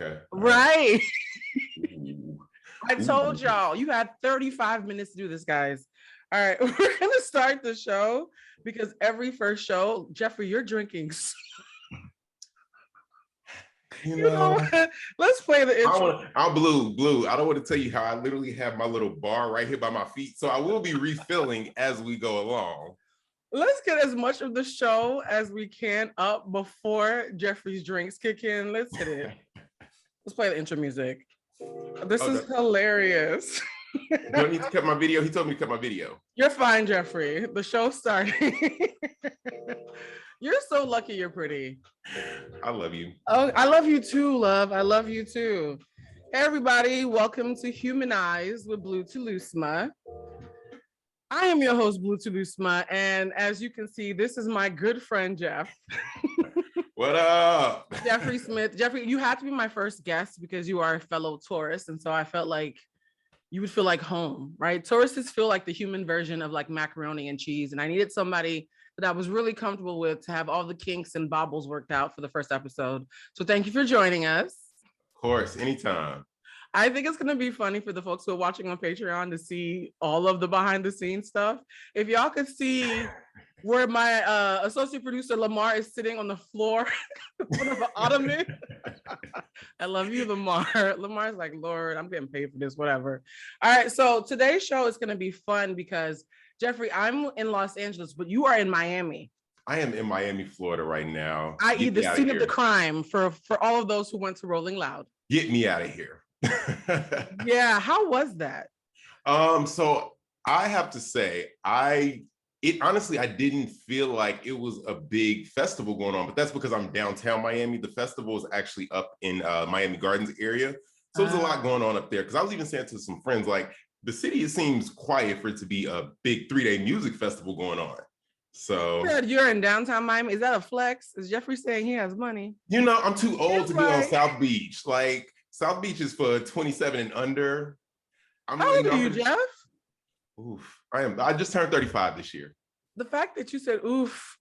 Okay. Right. Ooh. I told y'all, you had 35 minutes to do this, guys. All right, we're going to start the show because every first show, Jeffrey, you're drinking. You know what? Let's play the intro. I'm Blue. I don't want to tell you how I literally have my little bar right here by my feet. So I will be refilling as we go along. Let's get as much of the show as we can up before Jeffrey's drinks kick in. Let's hit it. Let's play the intro music. This is hilarious. Do I need to cut my video? He told me to cut my video. You're fine, Jeffrey. The show's starting. You're so lucky you're pretty. I love you. Oh, I love you too, love. I love you too. Hey, everybody. Welcome to Humanized with Blue Telusma. I am your host, Blue Telusma, and as you can see, this is my good friend, Jeff. What up? Jeffery Smith. Jeffrey, you had to be my first guest because you are a fellow Taurus, and so I felt like you would feel like home, right? Tauruses feel like the human version of like macaroni and cheese, and I needed somebody that I was really comfortable with to have all the kinks and bobbles worked out for the first episode. So thank you for joining us. Of course, anytime. I think it's going to be funny for the folks who are watching on Patreon to see all of the behind the scenes stuff. If y'all could see where my associate producer Lamar is sitting on the floor in front of an ottoman. I love you, Lamar. Lamar's like, Lord, I'm getting paid for this, whatever. All right, so today's show is going to be fun because, Jeffrey, I'm in Los Angeles, but you are in Miami. I am in Miami, Florida right now. I.e. the scene of the crime for all of those who went to Rolling Loud. Get me out of here. Yeah, how was that? So I have to say, honestly, I didn't feel like it was a big festival going on, but that's because I'm downtown Miami. The festival is actually up in Miami Gardens area. So there's a lot going on up there. Because I was even saying to some friends, like, the city, it seems quiet for it to be a big 3-day music festival going on. So you're in downtown Miami. Is that a flex? Is Jeffrey saying he has money? You know, I'm too old to be on South Beach. Like, South Beach is for 27 and under. How old are you, Jeff? Oof. I just turned 35 this year. The fact that you said oof.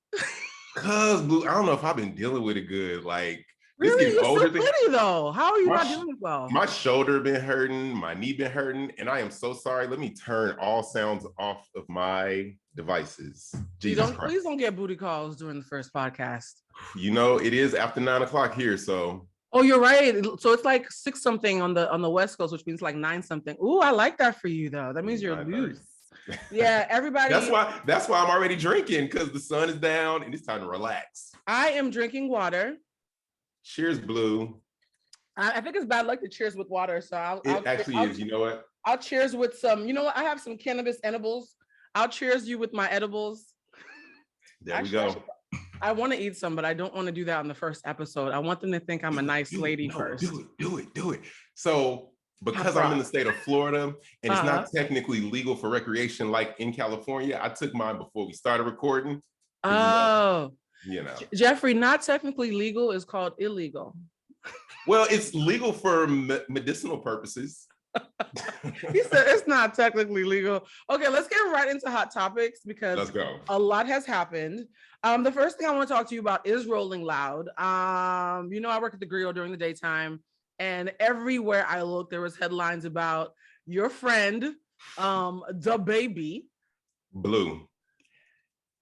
Cause Blue, I don't know if I've been dealing with it good. Like, really, you're so pretty though. How are you not doing it well? My shoulder been hurting, my knee been hurting, and I am so sorry. Let me turn all sounds off of my devices. Please don't get booty calls during the first podcast. You know, it is after 9 o'clock here, so. Oh, you're right. So it's like 6 something on the West Coast, which means like 9 something. Ooh, I like that for you though. That means you're loose. Yeah, everybody. That's why I'm already drinking, because the sun is down and it's time to relax. I am drinking water. Cheers, Blue. I think it's bad luck to cheers with water, so it actually is. You know what? I'll cheers with some. You know what? I have some cannabis edibles. I'll cheers you with my edibles. There we go. I want to eat some, but I don't want to do that on the first episode. I want them to think I'm a nice lady first. Do it. So, because I'm in the state of Florida and it's not technically legal for recreation like in California, I took mine before we started recording. Oh, you know. Jeffrey, not technically legal is called illegal. Well, it's legal for medicinal purposes. He said it's not technically legal. Okay, let's get right into hot topics because let's go. A lot has happened. The first thing I want to talk to you about is Rolling Loud. You know, I work at the Grill during the daytime, and everywhere I look, there was headlines about your friend, the baby. Blue.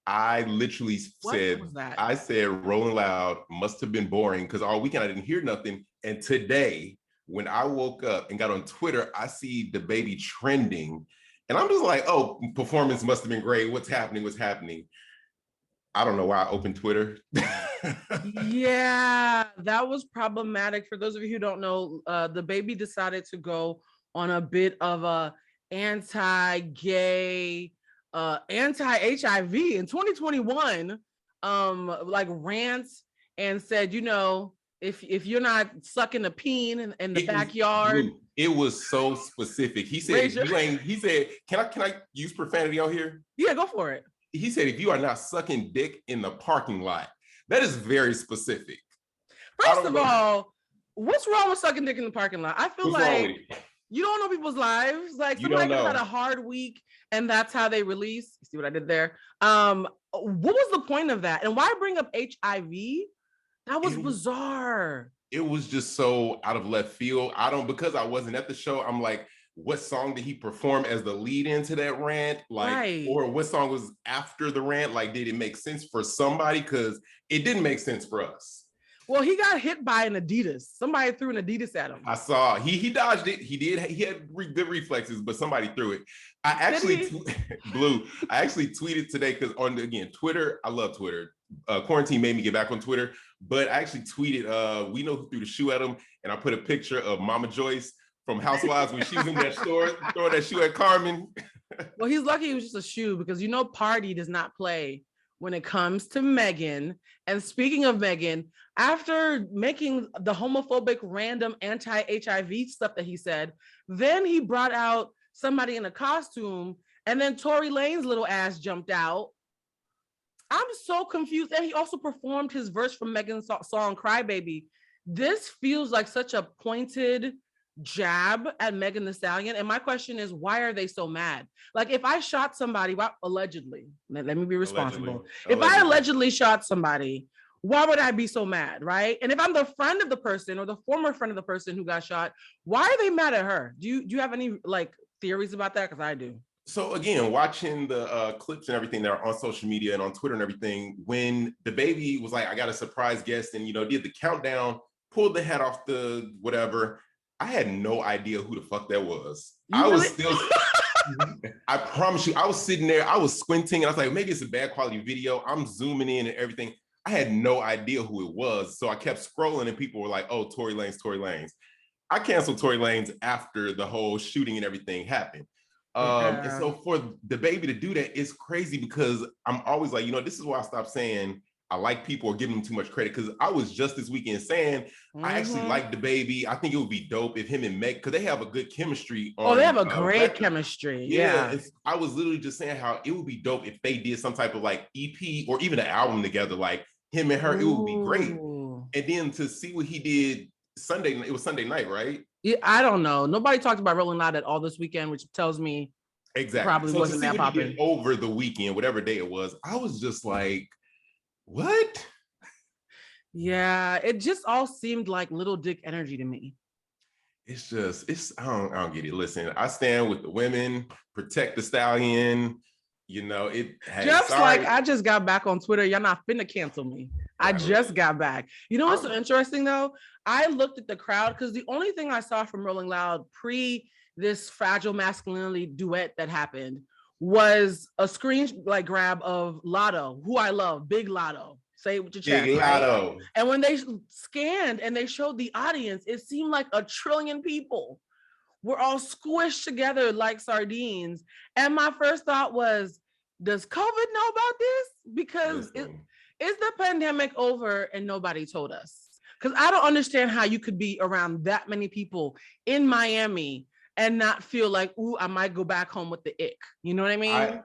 I literally said Rolling Loud must have been boring because all weekend I didn't hear nothing. And today, when I woke up and got on Twitter, I see the baby trending. And I'm just like, oh, performance must have been great. What's happening? I don't know why I opened Twitter. Yeah, that was problematic. For those of you who don't know, the baby decided to go on a bit of a anti-gay, anti-HIV in 2021, like rants and said, you know, if you're not sucking a peen in the backyard. It was so specific. He said, can I use profanity out here? Yeah, go for it. He said, if you are not sucking dick in the parking lot. That is very specific. First of all, what's wrong with sucking dick in the parking lot? I feel like you don't know people's lives. Like somebody had a hard week and that's how they release. You see what I did there? What was the point of that? And why bring up HIV? That was bizarre. it was just so out of left field. Because I wasn't at the show, I'm like, what song did he perform as the lead into that rant? Like, Right. or what song was after the rant? Like, did it make sense for somebody? Because it didn't make sense for us. Well, he got hit by an Adidas. Somebody threw an Adidas at him. I saw he dodged it. He had good reflexes, but somebody threw it. I actually Blue. I actually tweeted today because again Twitter. I love Twitter. Quarantine made me get back on Twitter, but I actually tweeted. We know who threw the shoe at him, and I put a picture of Mama Joyce from Housewives when she was in that store throwing that shoe at Carmen. Well, he's lucky it was just a shoe because Party does not play when it comes to Megan. And speaking of Megan, after making the homophobic random anti-HIV stuff that he said, then he brought out somebody in a costume, and then Tory Lanez little ass jumped out. I'm so confused. And he also performed his verse from Megan's song Crybaby. This feels like such a pointed jab at Megan Thee Stallion. And my question is, why are they so mad? Like, if I shot somebody, allegedly, let me be responsible. If I allegedly shot somebody, why would I be so mad, right? And if I'm the friend of the person or the former friend of the person who got shot, why are they mad at her? Do you have any like theories about that? Because I do. So again, watching the clips and everything that are on social media and on Twitter and everything, when the baby was like, I got a surprise guest and, did the countdown, pulled the hat off the whatever, I had no idea who the fuck that was. Was still, I promise you, I was sitting there, I was squinting, and I was like, maybe it's a bad quality video. I'm zooming in and everything. I had no idea who it was. So I kept scrolling and people were like, oh, Tory Lanez. I canceled Tory Lanez after the whole shooting and everything happened. And so for the baby to do that is crazy because I'm always like, this is why I stopped saying I like people or giving them too much credit, because I was just this weekend saying I actually like the baby. I think it would be dope if him and Meg, because they have a good chemistry. They have a great chemistry. Yeah. I was literally just saying how it would be dope if they did some type of like EP or even an album together, like him and her. It would be great. And then to see what he did Sunday, it was Sunday night, right? Yeah, I don't know. Nobody talked about Rolling Loud at all this weekend, which tells me exactly probably so wasn't that popping over the weekend, whatever day it was. I was just like, what? Yeah, it just all seemed like little dick energy to me. I don't get it. Listen, I stand with the women, protect the stallion. I just got back on Twitter. Y'all not finna cancel me. I just got back. What's so interesting though? I looked at the crowd because the only thing I saw from Rolling Loud pre this Fragile Masculinity duet that happened was a screen grab of Lotto, who I love, Big Lotto. Say it with your chest. Big Lotto. Right? And when they scanned and they showed the audience, it seemed like 1 trillion people were all squished together like sardines. And my first thought was, does COVID know about this? Because is the pandemic over and nobody told us? Because I don't understand how you could be around that many people in Miami and not feel like, ooh, I might go back home with the ick. You know what I mean?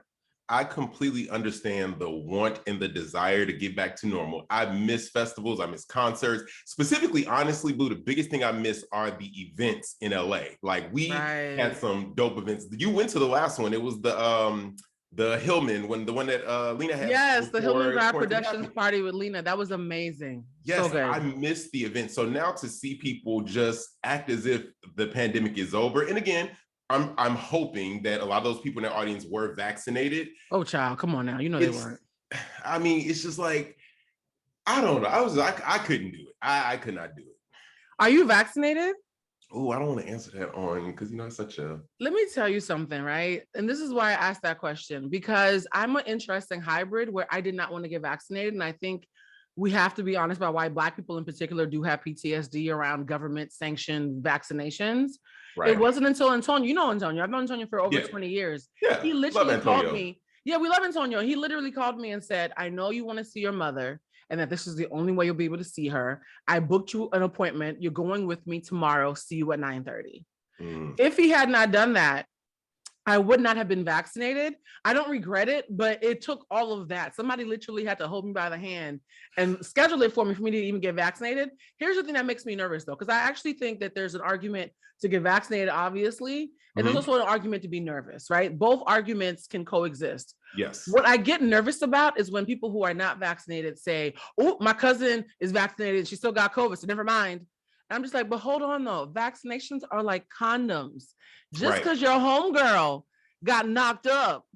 I completely understand the want and the desire to get back to normal. I miss festivals. I miss concerts. Specifically, honestly, Blue, the biggest thing I miss are the events in LA. Like we had some dope events. You went to the last one. It was the Hillman, the one that Lena had. Yes, the Hillman Grad Productions party with Lena. That was amazing. Yes, so I missed the event. So now to see people just act as if the pandemic is over. And again, I'm hoping that a lot of those people in the audience were vaccinated. Oh, child, come on now. They weren't. I mean, it's just like, I don't know. I couldn't do it. I could not do it. Are you vaccinated? Oh, I don't want to answer that on, because it's such a... Let me tell you something, right? And this is why I asked that question, because I'm an interesting hybrid where I did not want to get vaccinated. And I think we have to be honest about why Black people in particular do have PTSD around government sanctioned vaccinations. Right. It wasn't until Antonio, Antonio. I've known Antonio for over 20 years. Yeah, he literally called me. Yeah, we love Antonio. He literally called me and said, I know you want to see your mother and that this is the only way you'll be able to see her. I booked you an appointment. You're going with me tomorrow. See you at 9:30. If he had not done that, I would not have been vaccinated. I don't regret it, but it took all of that. Somebody literally had to hold me by the hand and schedule it for me to even get vaccinated. Here's the thing that makes me nervous though, because I actually think that there's an argument to get vaccinated, obviously, and there's also an argument to be nervous, right? Both arguments can coexist. Yes. What I get nervous about is when people who are not vaccinated say, oh, my cousin is vaccinated, she still got COVID, so never mind. I'm just like, but hold on though. Vaccinations are like condoms. Just because your homegirl got knocked up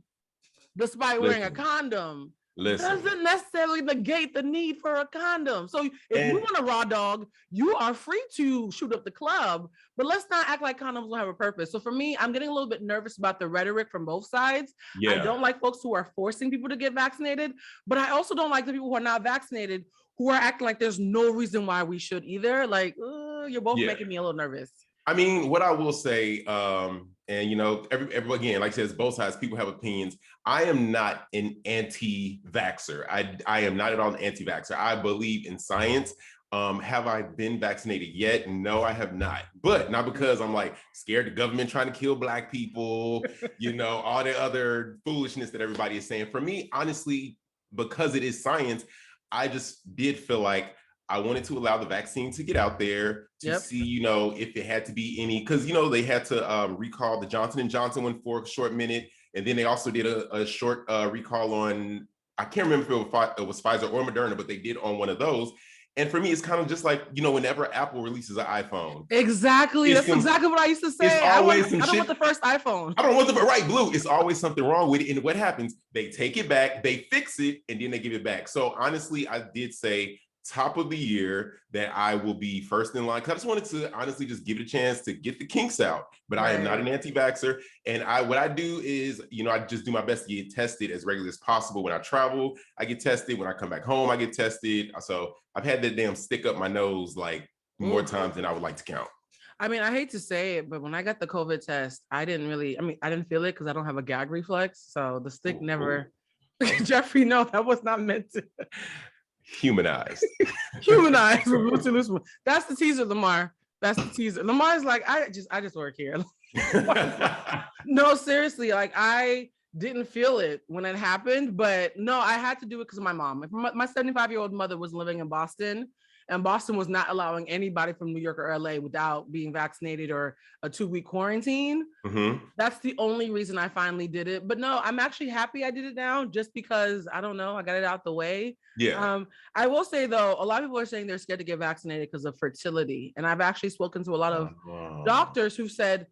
despite wearing a condom doesn't necessarily negate the need for a condom. So if you want a raw dog, you are free to shoot up the club, but let's not act like condoms will have a purpose. So for me, I'm getting a little bit nervous about the rhetoric from both sides. Yeah. I don't like folks who are forcing people to get vaccinated, but I also don't like the people who are not vaccinated who are acting like there's no reason why we should either. Like, you're both making me a little nervous. I mean, what I will say, and you know, every again, like I said, both sides, people have opinions. I am not an anti-vaxxer. I am not at all an anti-vaxxer. I believe in science. Have I been vaccinated yet? No, I have not. But not because I'm like scared the government trying to kill Black people, you know, all the other foolishness that everybody is saying. For me, honestly, because it is science, I just did feel like I wanted to allow the vaccine to get out there to see, you know, if it had to be any, because, you know, they had to recall the Johnson & Johnson one for a short minute. And then they also did a short recall on, I can't remember if it was Pfizer or Moderna, but they did on one of those. And for me, it's kind of just like, you know, whenever Apple releases an iPhone. Exactly. That's exactly what I used to say. It's always I don't want the first iPhone. I don't want the right, Blue. It's always something wrong with it. And what happens? They take it back, they fix it, and then they give it back. So honestly, I did say top of the year that I will be first in line. Cause I just wanted to honestly just give it a chance to get the kinks out, but I am not an anti-vaxxer. And what I do is, you know, I just do my best to get tested as regularly as possible. When I travel, I get tested. When I come back home, I get tested. So I've had that damn stick up my nose like more times than I would like to count. I mean, I hate to say it, but when I got the COVID test, I didn't feel it because I don't have a gag reflex. So the stick never, Jeffrey, no, that was not meant to. Humanized. Humanized for Blue Telusma. That's the teaser, Lamar. That's the teaser. Lamar's like, I just work here. No, seriously, like I didn't feel it when it happened, but no, I had to do it because of my mom. My 75-year-old mother was living in Boston, and Boston was not allowing anybody from New York or LA without being vaccinated or a 2-week quarantine. That's the only reason I finally did it. But no, I'm actually happy I did it now just because, I don't know, I got it out the way. Yeah. I will say though, a lot of people are saying they're scared to get vaccinated because of fertility. And I've actually spoken to a lot of doctors who said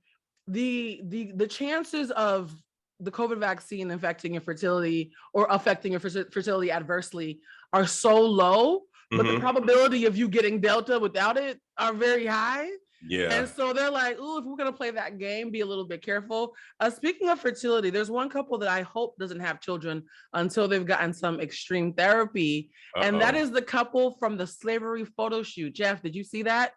the chances of the COVID vaccine infecting your fertility or affecting your fertility adversely are so low, but the probability of you getting Delta without it are very high. Yeah. And so they're like, oh, if we're going to play that game, be a little bit careful. Speaking of fertility, there's one couple that I hope doesn't have children until they've gotten some extreme therapy. And that is the couple from the slavery photo shoot. Jeff, did you see that?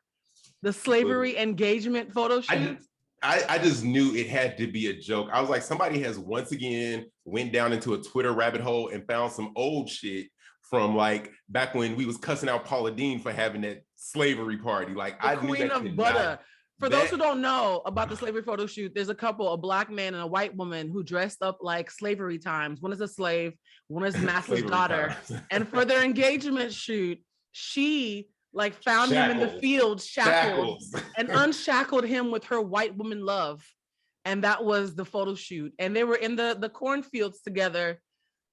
The slavery engagement photo shoot? I just knew it had to be a joke. I was like, somebody has once again went down into a Twitter rabbit hole and found some old shit from like back when we was cussing out Paula Deen for having that slavery party. Like the Queen of Butter. For those who don't know about the slavery photo shoot, there's a couple, a Black man and a white woman who dressed up like slavery times. One is a slave, one is Master's daughter. And for their engagement shoot, she like found him in the field, shackled, and unshackled him with her white woman love. And that was the photo shoot. And they were in the cornfields together,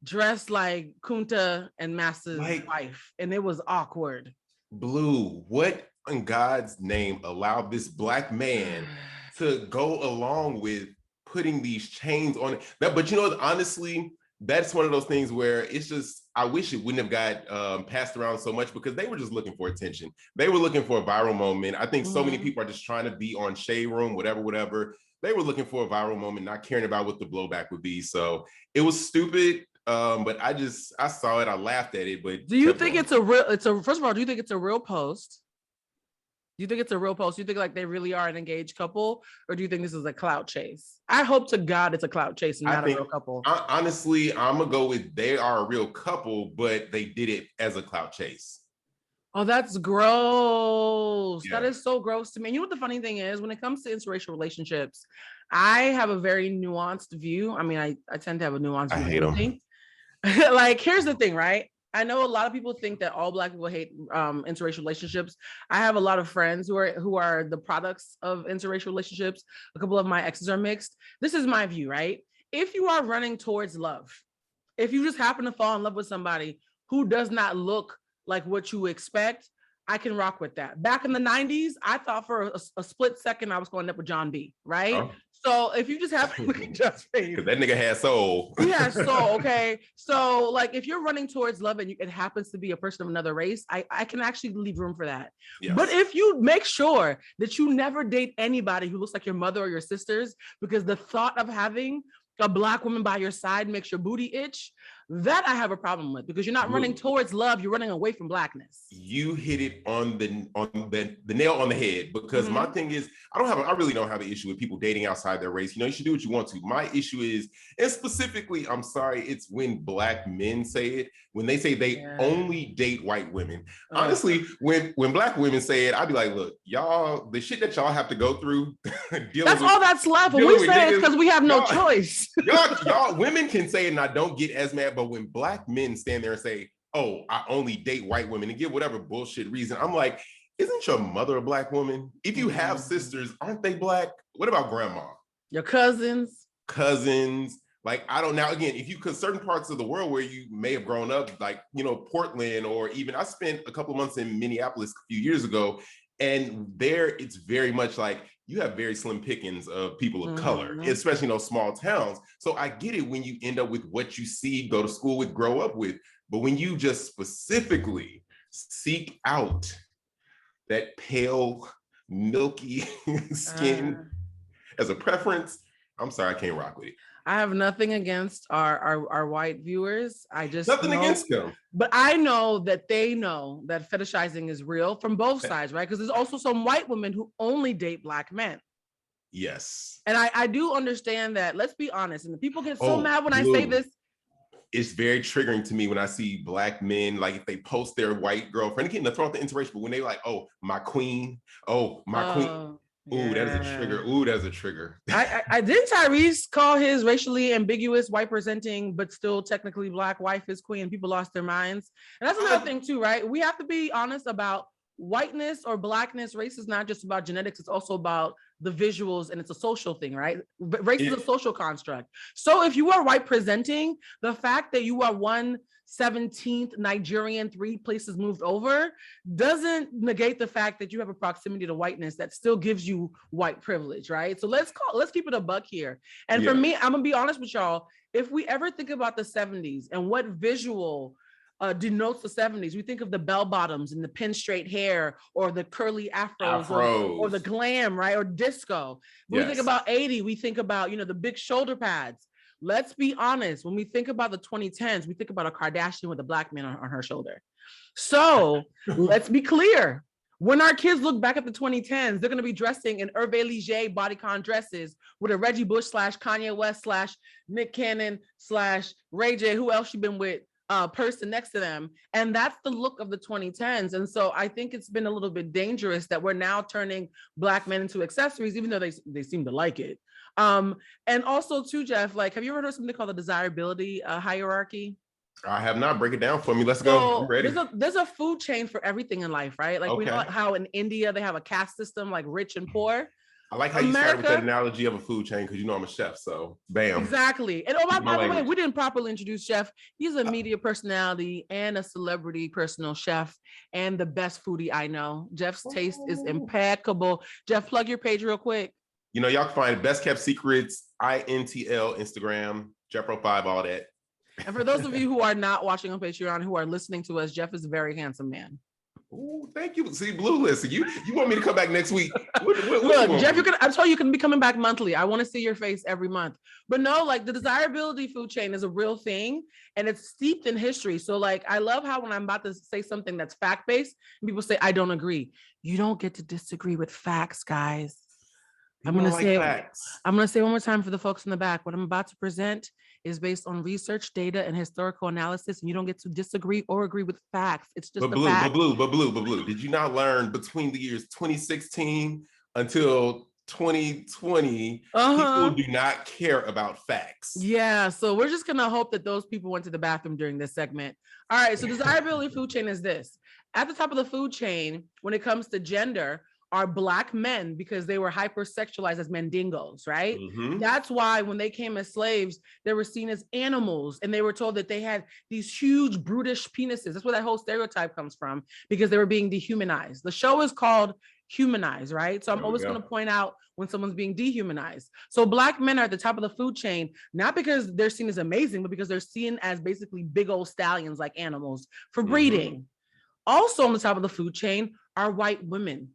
dressed like Kunta and Master's wife. And it was awkward. Blue, what in God's name allowed this Black man to go along with putting these chains on it? But you know, honestly, that's one of those things where it's just, I wish it wouldn't have got passed around so much because they were just looking for attention. They were looking for a viral moment. I think so many people are just trying to be on Shade Room, whatever. They were looking for a viral moment, not caring about what the blowback would be. So it was stupid. But I saw it, I laughed at it. But do you think first of all, do you think it's a real post? Do you think it's a real post? Do you think like they really are an engaged couple? Or do you think this is a clout chase? I hope to God it's a clout chase and not a real couple. Honestly, I'm gonna go with they are a real couple, but they did it as a clout chase. Oh, that's gross. Yeah, That is so gross to me. And you know what the funny thing is? When it comes to interracial relationships, I have a very nuanced view. I mean, I tend to have a nuanced I view of hate them. everything. Like, here's the thing, right? I know a lot of people think that all Black people hate interracial relationships. I have a lot of friends who are the products of interracial relationships. A couple of my exes are mixed. This is my view, right? If you are running towards love, if you just happen to fall in love with somebody who does not look like what you expect, I can rock with that. Back in the 90s, I thought for a split second I was going up with John B, right? Oh. So if you just happen to look at Just face, Because that nigga had soul. he has soul, okay? So like if you're running towards love and it happens to be a person of another race, I can actually leave room for that. Yes. But if you make sure that you never date anybody who looks like your mother or your sisters, because the thought of having a Black woman by your side makes your booty itch, that I have a problem with, because you're not running towards love, you're running away from Blackness. You hit it on the nail on the head, because my thing is, I really don't have an issue with people dating outside their race. You know, you should do what you want to. My issue is, and specifically, I'm sorry, it's when Black men say it, when they say they only date white women. Honestly, when Black women say it, I'd be like, look, y'all, the shit that y'all have to go through. That's all that's left. When we say it, because we have no choice. y'all, women can say it and I don't get as mad, but when Black men stand there and say, oh, I only date white women, and give whatever bullshit reason, I'm like, isn't your mother a Black woman? If you have sisters, aren't they Black? What about grandma? Your cousins? Cousins. Like, I don't, now again, if you, because certain parts of the world where you may have grown up, like, you know, Portland, or even I spent a couple of months in Minneapolis a few years ago, and there it's very much like you have very slim pickings of people of color, especially in those small towns. So I get it when you end up with what you see, go to school with, grow up with. But when you just specifically seek out that pale, milky skin as a preference, I'm sorry, I can't rock with it. I have nothing against our white viewers. I just nothing against them. But I know that they know that fetishizing is real from both sides, right? Because there's also some white women who only date Black men. Yes. And I do understand that. Let's be honest. And the people get so mad when I say this. It's very triggering to me when I see Black men, like if they post their white girlfriend, again, they're throwing the interracial, but when they like, oh, my queen, queen. Ooh, that is a trigger. Ooh, that's a trigger. I didn't Tyrese call his racially ambiguous, white presenting, but still technically Black wife his queen. People lost their minds. And that's another thing too, right? We have to be honest about whiteness or Blackness. Race is not just about genetics. It's also about the visuals, and it's a social thing, right? Race is a social construct. So if you are white presenting, the fact that you are 1/17th Nigerian, 3 places moved over, doesn't negate the fact that you have a proximity to whiteness that still gives you white privilege, right? So let's keep it a buck here. And for me, I'm gonna be honest with y'all, if we ever think about the 70s and what visual denotes the 70s, we think of the bell bottoms and the pin straight hair, or the curly afros. Or the glam, right? Or disco. When we think about 80, we think about, you know, the big shoulder pads. Let's be honest, when we think about the 2010s, we think about a Kardashian with a Black man on her shoulder. So let's be clear. When our kids look back at the 2010s, they're going to be dressing in Hervé Leger bodycon dresses with a Reggie Bush / Kanye West / Nick Cannon / Ray J, who else you been with, person next to them. And that's the look of the 2010s. And so I think it's been a little bit dangerous that we're now turning Black men into accessories, even though they seem to like it. And also too, Jeff, like, have you ever heard of something called the desirability hierarchy? I have not. Break it down for me. Let's go. I'm ready. There's a food chain for everything in life, right? Like we know how in India they have a caste system, like rich and poor. I like how you started with that analogy of a food chain, because you know I'm a chef, so bam. Exactly. And by the way, we didn't properly introduce Chef. He's a media personality and a celebrity personal chef, and the best foodie I know. Jeff's taste is impeccable. Jeff, plug your page real quick. You know, y'all can find Best Kept Secrets, INTL, Instagram, Jeffro5, all that. And for those of you who are not watching on Patreon, who are listening to us, Jeff is a very handsome man. Oh, thank you. See, Blue, listen, you want me to come back next week? Look, Jeff, I told you can be coming back monthly. I want to see your face every month. But no, like the desirability food chain is a real thing, and it's steeped in history. So like, I love how when I'm about to say something that's fact-based, people say, I don't agree. You don't get to disagree with facts, guys. I'm gonna say one more time for the folks in the back. What I'm about to present is based on research, data, and historical analysis, and you don't get to disagree or agree with facts. It's just the fact. But blue. Did you not learn between the years 2016 until 2020, people do not care about facts? Yeah, so we're just gonna hope that those people went to the bathroom during this segment. All right, so desirability food chain is this. At the top of the food chain, when it comes to gender, are Black men, because they were hypersexualized as mandingos, right? That's why when they came as slaves, they were seen as animals, and they were told that they had these huge brutish penises. That's where that whole stereotype comes from, because they were being dehumanized. The show is called Humanized, right? So I'm always going to point out when someone's being dehumanized. So Black men are at the top of the food chain, not because they're seen as amazing, but because they're seen as basically big old stallions, like animals for breeding. Also on the top of the food chain are white women.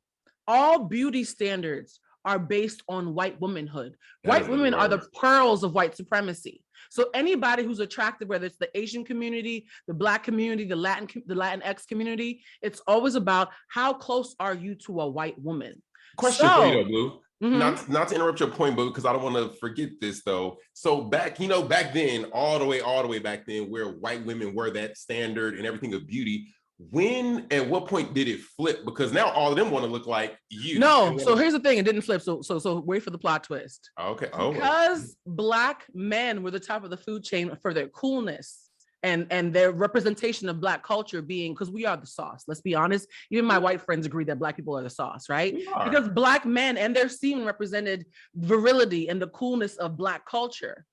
All beauty standards are based on white womanhood. White women are the pearls of white supremacy. So anybody who's attractive, whether it's the Asian community, the Black community, the Latinx community, it's always about how close are you to a white woman. Question for you though, Blue. Not to interrupt your point, but because I don't want to forget this though. So back then, all the way back then, where white women were that standard and everything of beauty, when at what point did it flip? Because now all of them want to look like you. No, so here's the thing, it didn't flip. So wait for the plot twist. Okay. Because Black men were the top of the food chain for their coolness and their representation of Black culture, being, because we are the sauce. Let's be honest. Even my white friends agree that Black people are the sauce, right? Because Black men and their semen represented virility and the coolness of Black culture.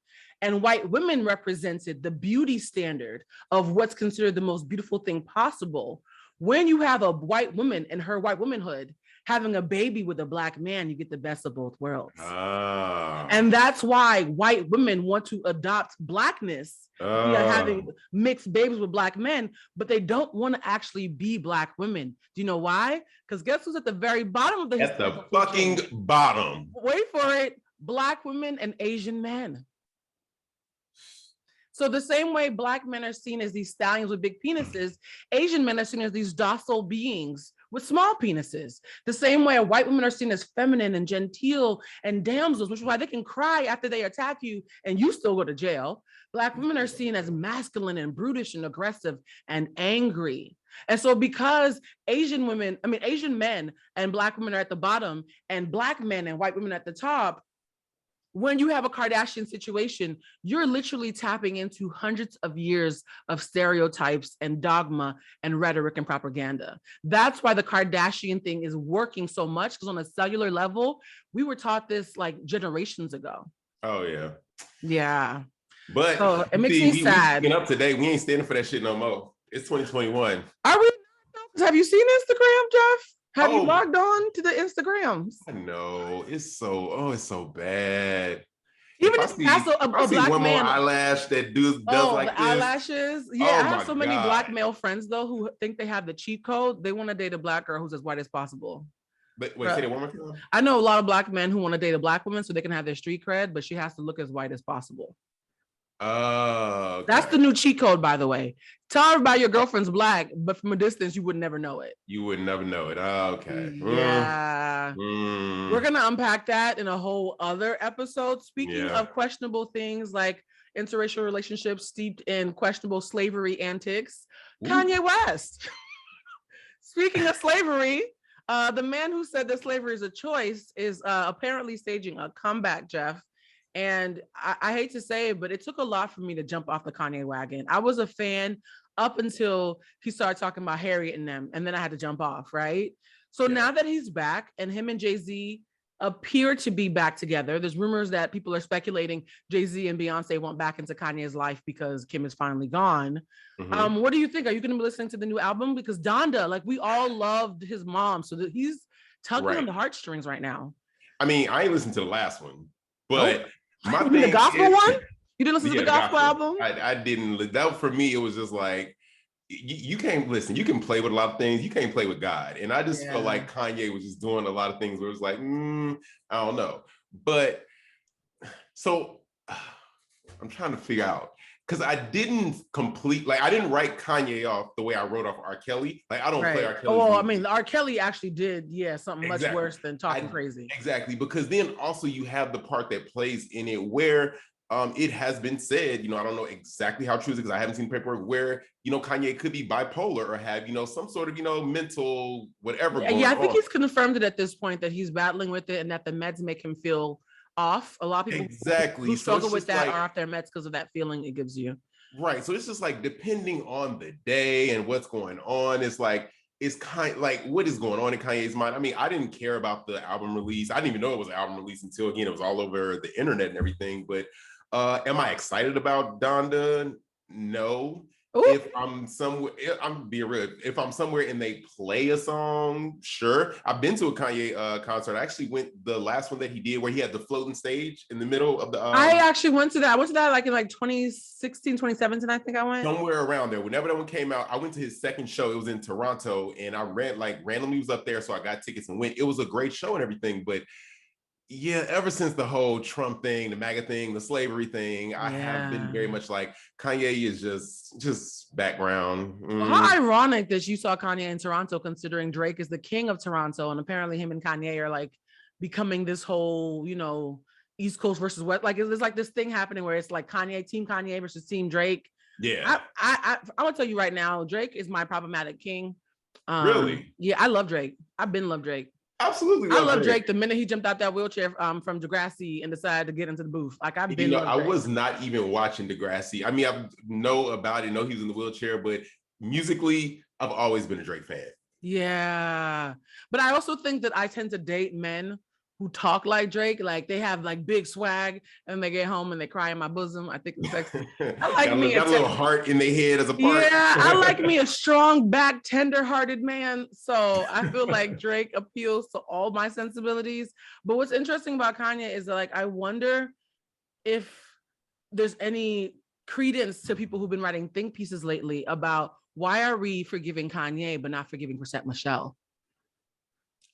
And white women represented the beauty standard of what's considered the most beautiful thing possible. When you have a white woman and her white womanhood having a baby with a Black man, you get the best of both worlds. And that's why white women want to adopt Blackness, having mixed babies with Black men, but they don't want to actually be Black women. Do you know why? Because guess who's at the very bottom of the At the fucking bottom. Wait for it. Black women and Asian men. So the same way Black men are seen as these stallions with big penises, Asian men are seen as these docile beings with small penises. The same way white women are seen as feminine and genteel and damsels, which is why they can cry after they attack you and you still go to jail. Black women are seen as masculine and brutish and aggressive and angry. And so because Asian men and Black women are at the bottom and Black men and white women at the top, when you have a Kardashian situation, you're literally tapping into hundreds of years of stereotypes and dogma and rhetoric and propaganda. That's why the Kardashian thing is working so much, because on a cellular level, we were taught this like generations ago. Oh, yeah. Yeah. But so it makes me sad. We up today. We ain't standing for that shit no more. It's 2021. Are we? Have you seen Instagram, Jeff? Have you logged on to the Instagrams? I know. It's so bad. Even if I see a Black one man, more eyelash that does like the eyelashes. Yeah, I have so many Black male friends though who think they have the cheat code. They want to date a Black girl who's as white as possible. But wait, say that one more time. I know a lot of Black men who want to date a Black woman so they can have their street cred, but she has to look as white as possible. Oh, okay. That's the new cheat code, by the way. Tell everybody your girlfriend's Black, but from a distance, you would never know it. You would never know it. Oh, okay. Yeah. We're going to unpack that in a whole other episode. Speaking of questionable things like interracial relationships steeped in questionable slavery antics, Kanye West. Speaking of slavery, the man who said that slavery is a choice is apparently staging a comeback, Jeff. And I hate to say it, but it took a lot for me to jump off the Kanye wagon. I was a fan up until he started talking about Harriet and them, and then I had to jump off, right? So now that he's back and him and Jay-Z appear to be back together, there's rumors that people are speculating Jay-Z and Beyonce went back into Kanye's life because Kim is finally gone. What do you think? Are you going to be listening to the new album? Because Donda, like we all loved his mom, so that he's tugging on the heartstrings right now. I mean, I ain't listened to the last one, but... My thing the gospel one? You didn't listen to the gospel album? I didn't. That for me, it was just like you can't listen. You can play with a lot of things. You can't play with God. And I just felt like Kanye was just doing a lot of things where it was like, I don't know. But so I'm trying to figure out, because I didn't I didn't write Kanye off the way I wrote off R. Kelly. Like I don't play R. Kelly. Oh, I mean, R. Kelly actually did, something much worse than talking crazy. Exactly, because then also you have the part that plays in it where it has been said, I don't know exactly how true it is because I haven't seen paperwork where, Kanye could be bipolar or have, some sort of, mental whatever going I think on. he's confirmed it at this point that he's battling with it and that the meds make him feel off. A lot of people who struggle with that are off their meds because of that feeling it gives you. Right. So it's just like depending on the day and what's going on, it's kind of like what is going on in Kanye's mind. I mean, I didn't care about the album release. I didn't even know it was an album release until, again, it was all over the internet and everything. But am I excited about Donda? No. Ooh. If I'm somewhere, I'm being real. If I'm somewhere and they play a song, sure. I've been to a Kanye concert. I actually went the last one that he did where he had the floating stage in the middle of the. I actually went to that. I went to that like in 2016, 2017. I think I went somewhere around there. Whenever that one came out, I went to his second show. It was in Toronto, and I randomly was up there, so I got tickets and went. It was a great show and everything, but. Yeah, ever since the whole Trump thing, the MAGA thing, the slavery thing, I have been very much like Kanye is just background. Well, how ironic that you saw Kanye in Toronto, considering Drake is the king of Toronto, and apparently him and Kanye are like becoming this whole, East Coast versus West. Like it's like this thing happening where it's like Team Kanye versus Team Drake. Yeah, I will tell you right now, Drake is my problematic king. Really? Yeah, I love Drake. I've been love Drake. Absolutely, I love Drake. The minute he jumped out that wheelchair from Degrassi and decided to get into the booth, like I've been. I was not even watching Degrassi. I mean, I know about it, know he's in the wheelchair, but musically, I've always been a Drake fan. Yeah, but I also think that I tend to date men who talk like Drake, like they have like big swag, and they get home and they cry in my bosom. I think it's sexy. I like got a little heart in their head as a part. Yeah, I like me a strong back, tender-hearted man. So I feel like Drake appeals to all my sensibilities. But what's interesting about Kanye is that, like, I wonder if there's any credence to people who've been writing think pieces lately about why are we forgiving Kanye but not forgiving Chrisette Michele?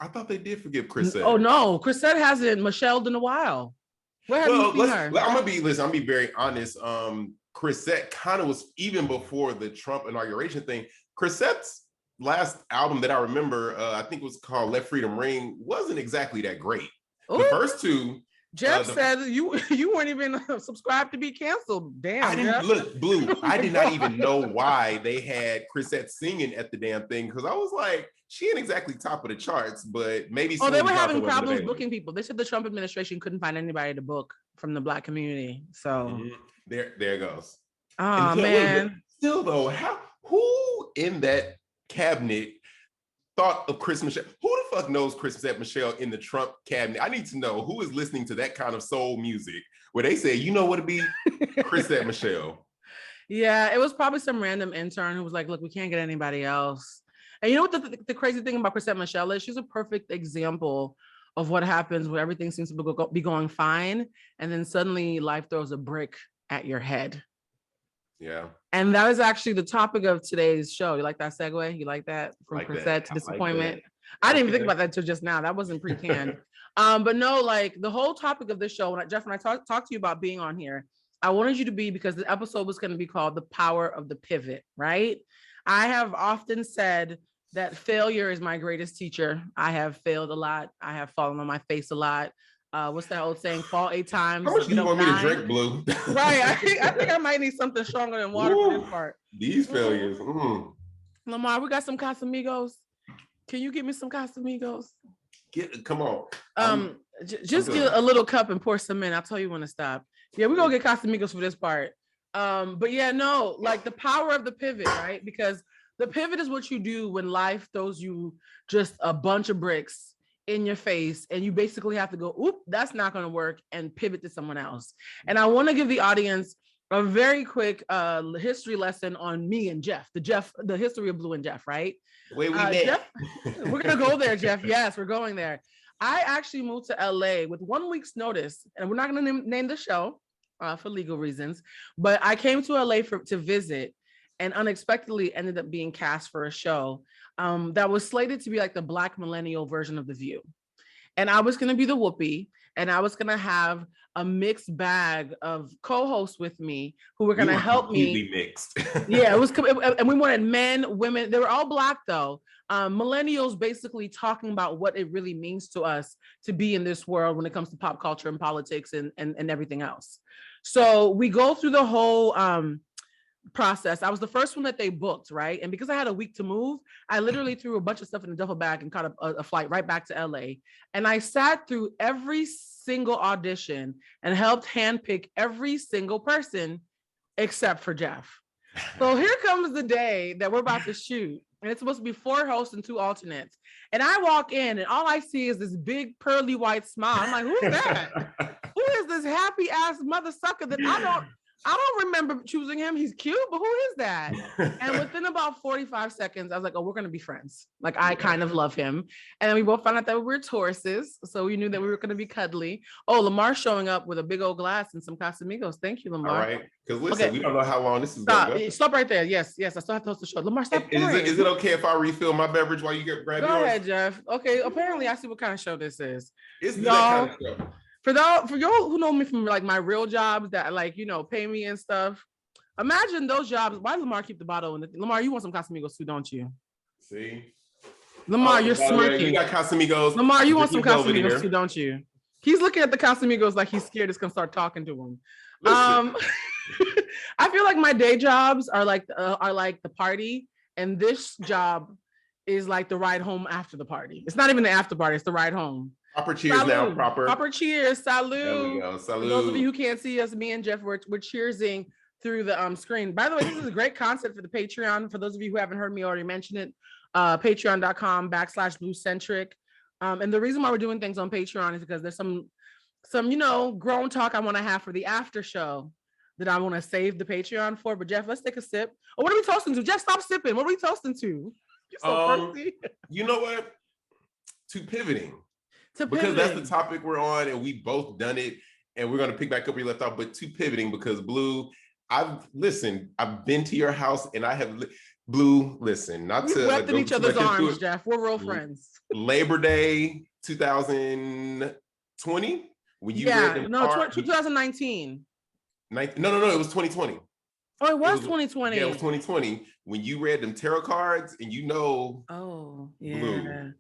I thought they did forgive Chrisette. Oh no, Chrisette hasn't Michelle'd in a while. Where have you seen her? I'm gonna be very honest. Chrisette kind of was, even before the Trump inauguration thing, Chrisette's last album that I remember, I think it was called Let Freedom Ring, wasn't exactly that great. Ooh. The first two. Jeff said you weren't even subscribed to be canceled. Damn. I didn't look, Blue. I did not even know why they had Chrisette singing at the damn thing, because I was like, she ain't exactly top of the charts, but maybe. Oh, they were having problems booking people. They said the Trump administration couldn't find anybody to book from the Black community. So there goes. Oh man. Still though, who in that cabinet thought of Chris Michelle? Who the fuck knows Chrisette Michele in the Trump cabinet? I need to know who is listening to that kind of soul music where they say, you know what it'd be? Chrisette Michele. Yeah, it was probably some random intern who was like, look, we can't get anybody else. And you know what the crazy thing about Chrisette Michele is? She's a perfect example of what happens when everything seems to be going fine, and then suddenly life throws a brick at your head. Yeah. And that is actually the topic of today's show. You like that segue? You like that? From like Chrisette that. To disappointment? Like I didn't even think about that until just now. That wasn't pre-canned. But no, like the whole topic of this show, Jeff and I talked to you about being on here, I wanted you to be, because the episode was going to be called The Power of the Pivot, right? I have often said that failure is my greatest teacher. I have failed a lot. I have fallen on my face a lot. What's that old saying? Fall 8 times. How much do you want me to drink, Blue? Right. I think I might need something stronger than water for this part. These failures. Lamar, we got some Casamigos. Can you give me some Casamigos? Come on. Just get a little cup and pour some in. I'll tell you when to stop. Yeah, we're gonna get Casamigos for this part. But yeah, no, like the power of the pivot, right? Because the pivot is what you do when life throws you just a bunch of bricks in your face, and you basically have to go, oop, that's not going to work, and pivot to someone else. And I want to give the audience a very quick history lesson on me and Jeff, the history of Blue and Jeff, right? The way we met. Jeff, we're going to go there, Jeff. Yes, we're going there. I actually moved to LA with 1 week's notice, and we're not going to name the show for legal reasons, but I came to LA to visit, and unexpectedly ended up being cast for a show that was slated to be like the Black millennial version of The View. And I was going to be the Whoopi, and I was going to have a mixed bag of co-hosts with me who were going to help me. Mixed. Yeah, and we wanted men, women. They were all Black though. Millennials basically talking about what it really means to us to be in this world when it comes to pop culture and politics and everything else. So we go through the whole process. I was the first one that they booked, right? And because I had a week to move, I literally threw a bunch of stuff in a duffel bag and caught a flight right back to LA. And I sat through every single audition and helped handpick every single person except for Jeff. So here comes the day that we're about to shoot. And it's supposed to be 4 hosts and 2 alternates. And I walk in and all I see is this big pearly white smile. I'm like, who's that? Who is this happy ass mother sucker that I don't remember choosing him. He's cute, but who is that? And within about 45 seconds, I was like, oh, we're going to be friends. Like, I kind of love him. And then we both found out that we were Tauruses. So we knew that we were going to be cuddly. Oh, Lamar showing up with a big old glass and some Casamigos. Thank you, Lamar. All right. Because listen, we don't know how long this is going to go. Stop right there. Yes. I still have to host the show. Lamar, stop. Is it okay if I refill my beverage while you grab yours? Go ahead, Jeff. Okay. Apparently, I see what kind of show this is. It's that kind of show. For y'all who know me from like my real jobs that like, pay me and stuff. Imagine those jobs. Why does Lamar keep the bottle? Lamar, you want some Casamigos too, don't you? See? Lamar, you're smirking. We got Casamigos. Lamar, you want some Casamigos too, don't you? He's looking at the Casamigos like he's scared it's going to start talking to him. I feel like my day jobs are like the party. And this job is like the ride home after the party. It's not even the after party. It's the ride home. Proper cheers. Salud. Now. Proper cheers. Salud. There we go. Salud. For those of you who can't see us, me and Jeff, we're cheersing through the screen. By the way, this is a great concept for the Patreon. For those of you who haven't heard me already mention it, patreon.com/bluecentric. And the reason why we're doing things on Patreon is because there's some grown talk I want to have for the after show that I want to save the Patreon for. But Jeff, let's take a sip. Oh, what are we toasting to? Jeff, stop sipping. What are we toasting to? You're so thirsty. You know what? To pivoting. Because that's the topic we're on, and we both done it, and we're going to pick back up where you left off. But to pivoting, because Blue, I've been to your house, and I have Blue. Listen, not We've to wept in each other's arms, Jeff. We're real friends. Labor Day 2020 when you read them 2019. No, it was 2020. Oh, it was 2020. Yeah, it was 2020 when you read them tarot cards, and Oh, yeah. Blue.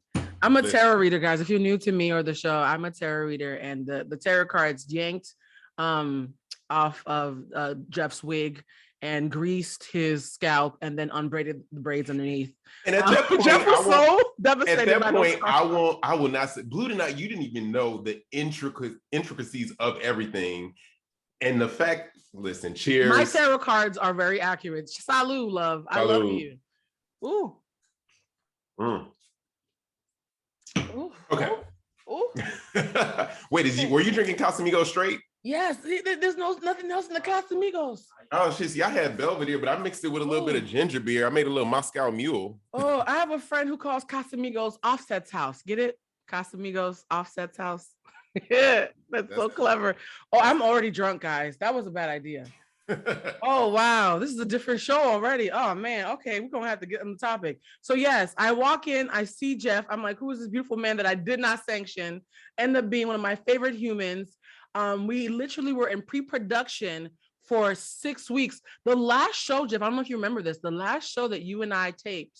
I'm a tarot reader, guys. If you're new to me or the show, I'm a tarot reader, and the tarot cards yanked off of Jeff's wig and greased his scalp and then unbraided the braids underneath. And at that point, Jeff was so devastated. At that point, I will not say, Blue tonight, you didn't even know the intricacies of everything. And the fact, listen, cheers. My tarot cards are very accurate. Salud, love. I love you. Ooh. Mm. Ooh. Okay. Ooh. Wait, were you drinking Casamigos straight? Yes, there's nothing else in the Casamigos. Oh shit! See, I had Belvedere, but I mixed it with a little bit of ginger beer. I made a little Moscow Mule. Oh, I have a friend who calls Casamigos Offset's house. Get it? Casamigos Offset's house. Yeah, that's so clever. Oh, I'm already drunk, guys. That was a bad idea. Oh wow, this is a different show already. Oh man, okay, we're gonna have to get on the topic. So yes, I walk in, I see Jeff. I'm like, who is this beautiful man that I did not sanction? End up being one of my favorite humans. We literally were in pre-production for 6 weeks. The last show, Jeff, I don't know if you remember this. The last show that you and I taped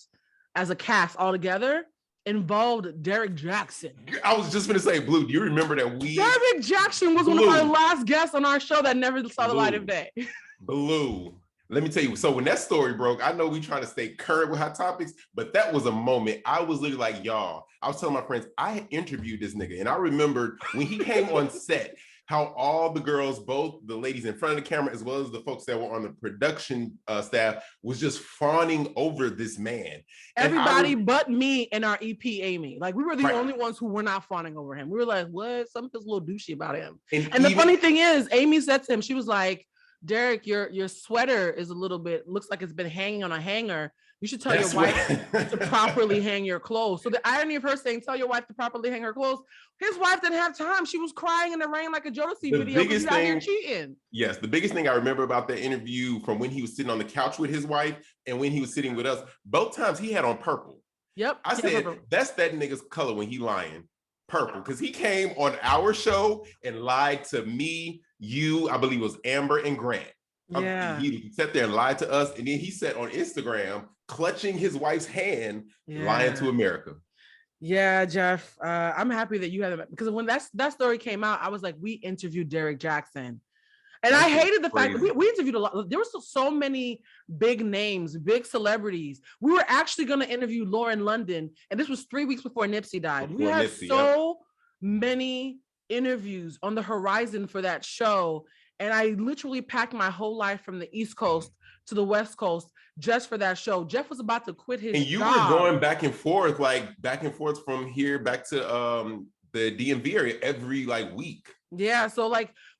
as a cast all together involved Derek Jackson. I was just gonna say, Blue, do you remember that Derek Jackson was one of our last guests on our show that never saw the light of day. Blue. Let me tell you, so when that story broke, I know we trying to stay current with hot topics, but that was a moment. I was literally like, y'all, I was telling my friends, I had interviewed this nigga, and I remembered when he came on set, how all the girls, both the ladies in front of the camera, as well as the folks that were on the production staff, was just fawning over this man. Everybody but me and our EP, Amy. Like, we were the only ones who were not fawning over him. We were like, what? Something's a little douchey about him. And the funny thing is, Amy said to him, she was like, Derek, your sweater is a little bit, looks like it's been hanging on a hanger. You should tell your wife to properly hang your clothes. So the irony of her saying, tell your wife to properly hang her clothes, his wife didn't have time. She was crying in the rain like a Jodeci video because he's out here cheating. Yes, the biggest thing I remember about that interview from when he was sitting on the couch with his wife and when he was sitting with us, both times he had on purple. Yep. I said, that's that nigga's color when he lying. Purple, because he came on our show and lied to me, you, I believe it was Amber and Grant. Yeah. He sat there and lied to us, and then he sat on Instagram clutching his wife's hand, lying to America. Yeah, Jeff, I'm happy that you had it, because when that story came out, I was like, we interviewed Derek Jackson. And I hated the fact that we interviewed a lot. There were so many big names, big celebrities. We were actually going to interview Lauren London, and this was 3 weeks before Nipsey died. We had so many interviews on the horizon for that show, and I literally packed my whole life from the East Coast to the West Coast just for that show. Jeff was about to quit his job. And you were going back and forth from here back to the DMV area every week. Yeah, so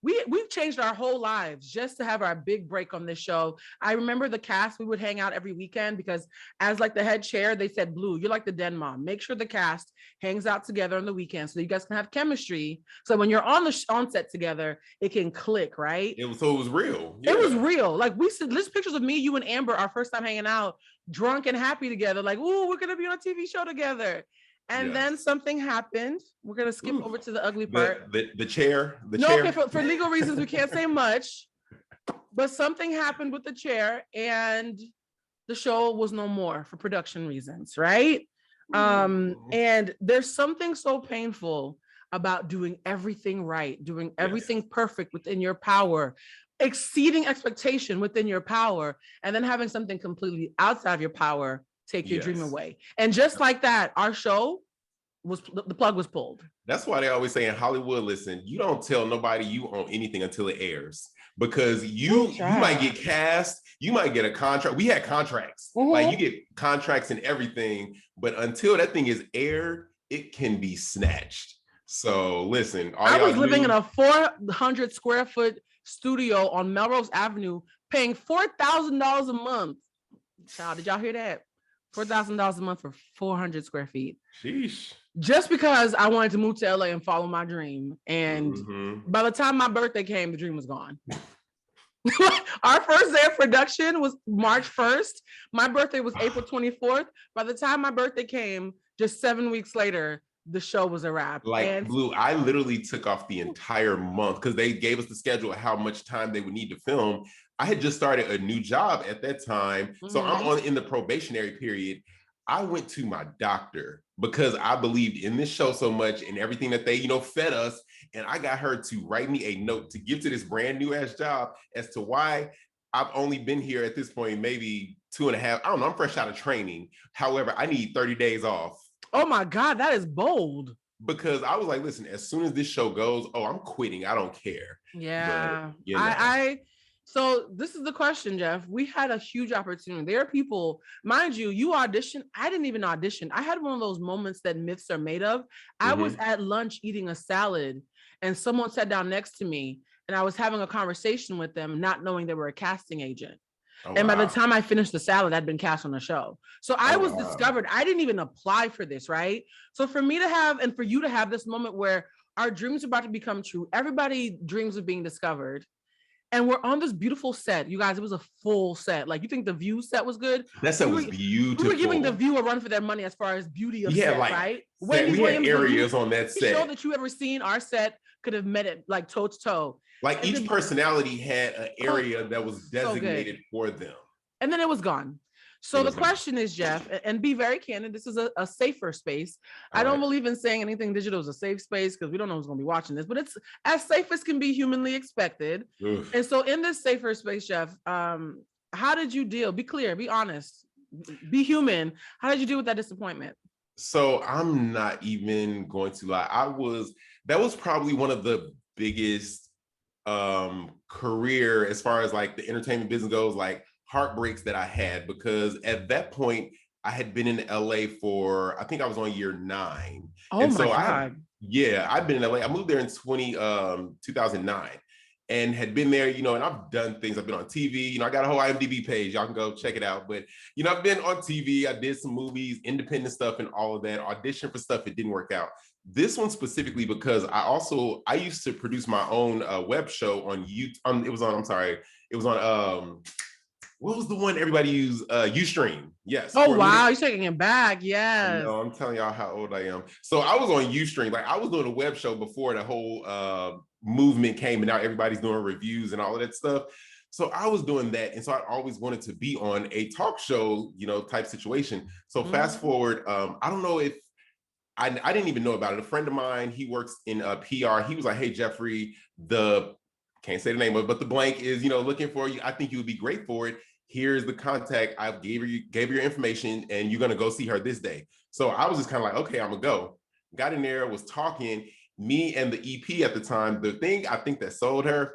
we've changed our whole lives just to have our big break on this show. I remember the cast, we would hang out every weekend because as the head chair, they said, Blue, you're like the den mom. Make sure the cast hangs out together on the weekend so you guys can have chemistry. So when you're on set together, it can click, right? It was real. Yeah. It was real. We said, there's pictures of me, you, and Amber, our first time hanging out, drunk and happy together. Ooh, we're gonna be on a TV show together. And then something happened. We're gonna skip over to the ugly part. The chair. Okay, for legal reasons, we can't say much. But something happened with the chair, and the show was no more for production reasons, right? And there's something so painful about doing everything right, doing everything perfect within your power, exceeding expectation within your power, and then having something completely outside of your power take your dream away. And just like that, our show the plug was pulled. That's why they always say in Hollywood, listen, you don't tell nobody you own anything until it airs, because you might get cast, you might get a contract. We had contracts, you get contracts and everything, but until that thing is aired, it can be snatched. So listen, I was living in a 400 square foot studio on Melrose Avenue, paying $4,000 a month. Child, did y'all hear that? $4,000 a month for 400 square feet. Sheesh. Just because I wanted to move to LA and follow my dream. And by the time my birthday came, the dream was gone. Our first day of production was March 1st. My birthday was April 24th. By the time my birthday came, just 7 weeks later, the show was a wrap. Blue, I literally took off the entire month because they gave us the schedule of how much time they would need to film. I had just started a new job at that time. So I'm in the probationary period. I went to my doctor because I believed in this show so much and everything that they, fed us. And I got her to write me a note to give to this brand new ass job as to why I've only been here at this point, maybe 2.5. I don't know. I'm fresh out of training. However, I need 30 days off. Oh my God, that is bold. Because I was like, listen, as soon as this show goes, I'm quitting. I don't care. Yeah. But, so this is the question, Jeff. We had a huge opportunity. There are people, mind you, you auditioned. I didn't even audition. I had one of those moments that myths are made of. I was at lunch eating a salad and someone sat down next to me and I was having a conversation with them, not knowing they were a casting agent. And by the time I finished the salad, I'd been cast on the show. So I was discovered. I didn't even apply for this, right? So for me to have, and for you to have this moment where our dreams are about to become true, everybody dreams of being discovered. And we're on this beautiful set. You guys, it was a full set. You think the View set was good? That set was beautiful. We were giving the View a run for their money as far as beauty of set, right? We had areas on that set. Show that you ever seen, our set could have met it toe to toe. Each personality had an area that was designated for them. And then it was gone. So the question is, Jeff, and be very candid, this is a safer space. I don't believe in saying anything digital is a safe space because we don't know who's going to be watching this, but it's as safe as can be humanly expected. Oof. And so in this safer space, Jeff, how did you deal? Be clear, be honest, be human. How did you deal with that disappointment? So I'm not even going to lie. That was probably one of the biggest career as far as the entertainment business goes, heartbreaks that I had, because at that point I had been in LA for, I think I was on year 9. Oh my God. I've been in LA. I moved there in 2009 and had been there, and I've done things. I've been on TV, I got a whole IMDb page. Y'all can go check it out. But, I've been on TV. I did some movies, independent stuff and all of that, auditioned for stuff. It didn't work out. This one specifically because I used to produce my own web show on YouTube. It was on what was the one everybody used? Ustream. Yes. Oh, wow. You're taking it back. Yes. No, I'm telling y'all how old I am. So I was on Ustream. I was doing a web show before the whole movement came and now everybody's doing reviews and all of that stuff. So I was doing that. And so I always wanted to be on a talk show, type situation. So fast forward, I don't know if I didn't even know about it. A friend of mine, he works in PR. He was like, hey, Jeffrey, the can't say the name of it, but the blank is, looking for you. I think you would be great for it. Here's the contact. I gave her your information, and you're gonna go see her this day. So I was just kind of like, okay, I'm gonna go. Got in there, was talking. Me and the EP at the time, the thing I think that sold her,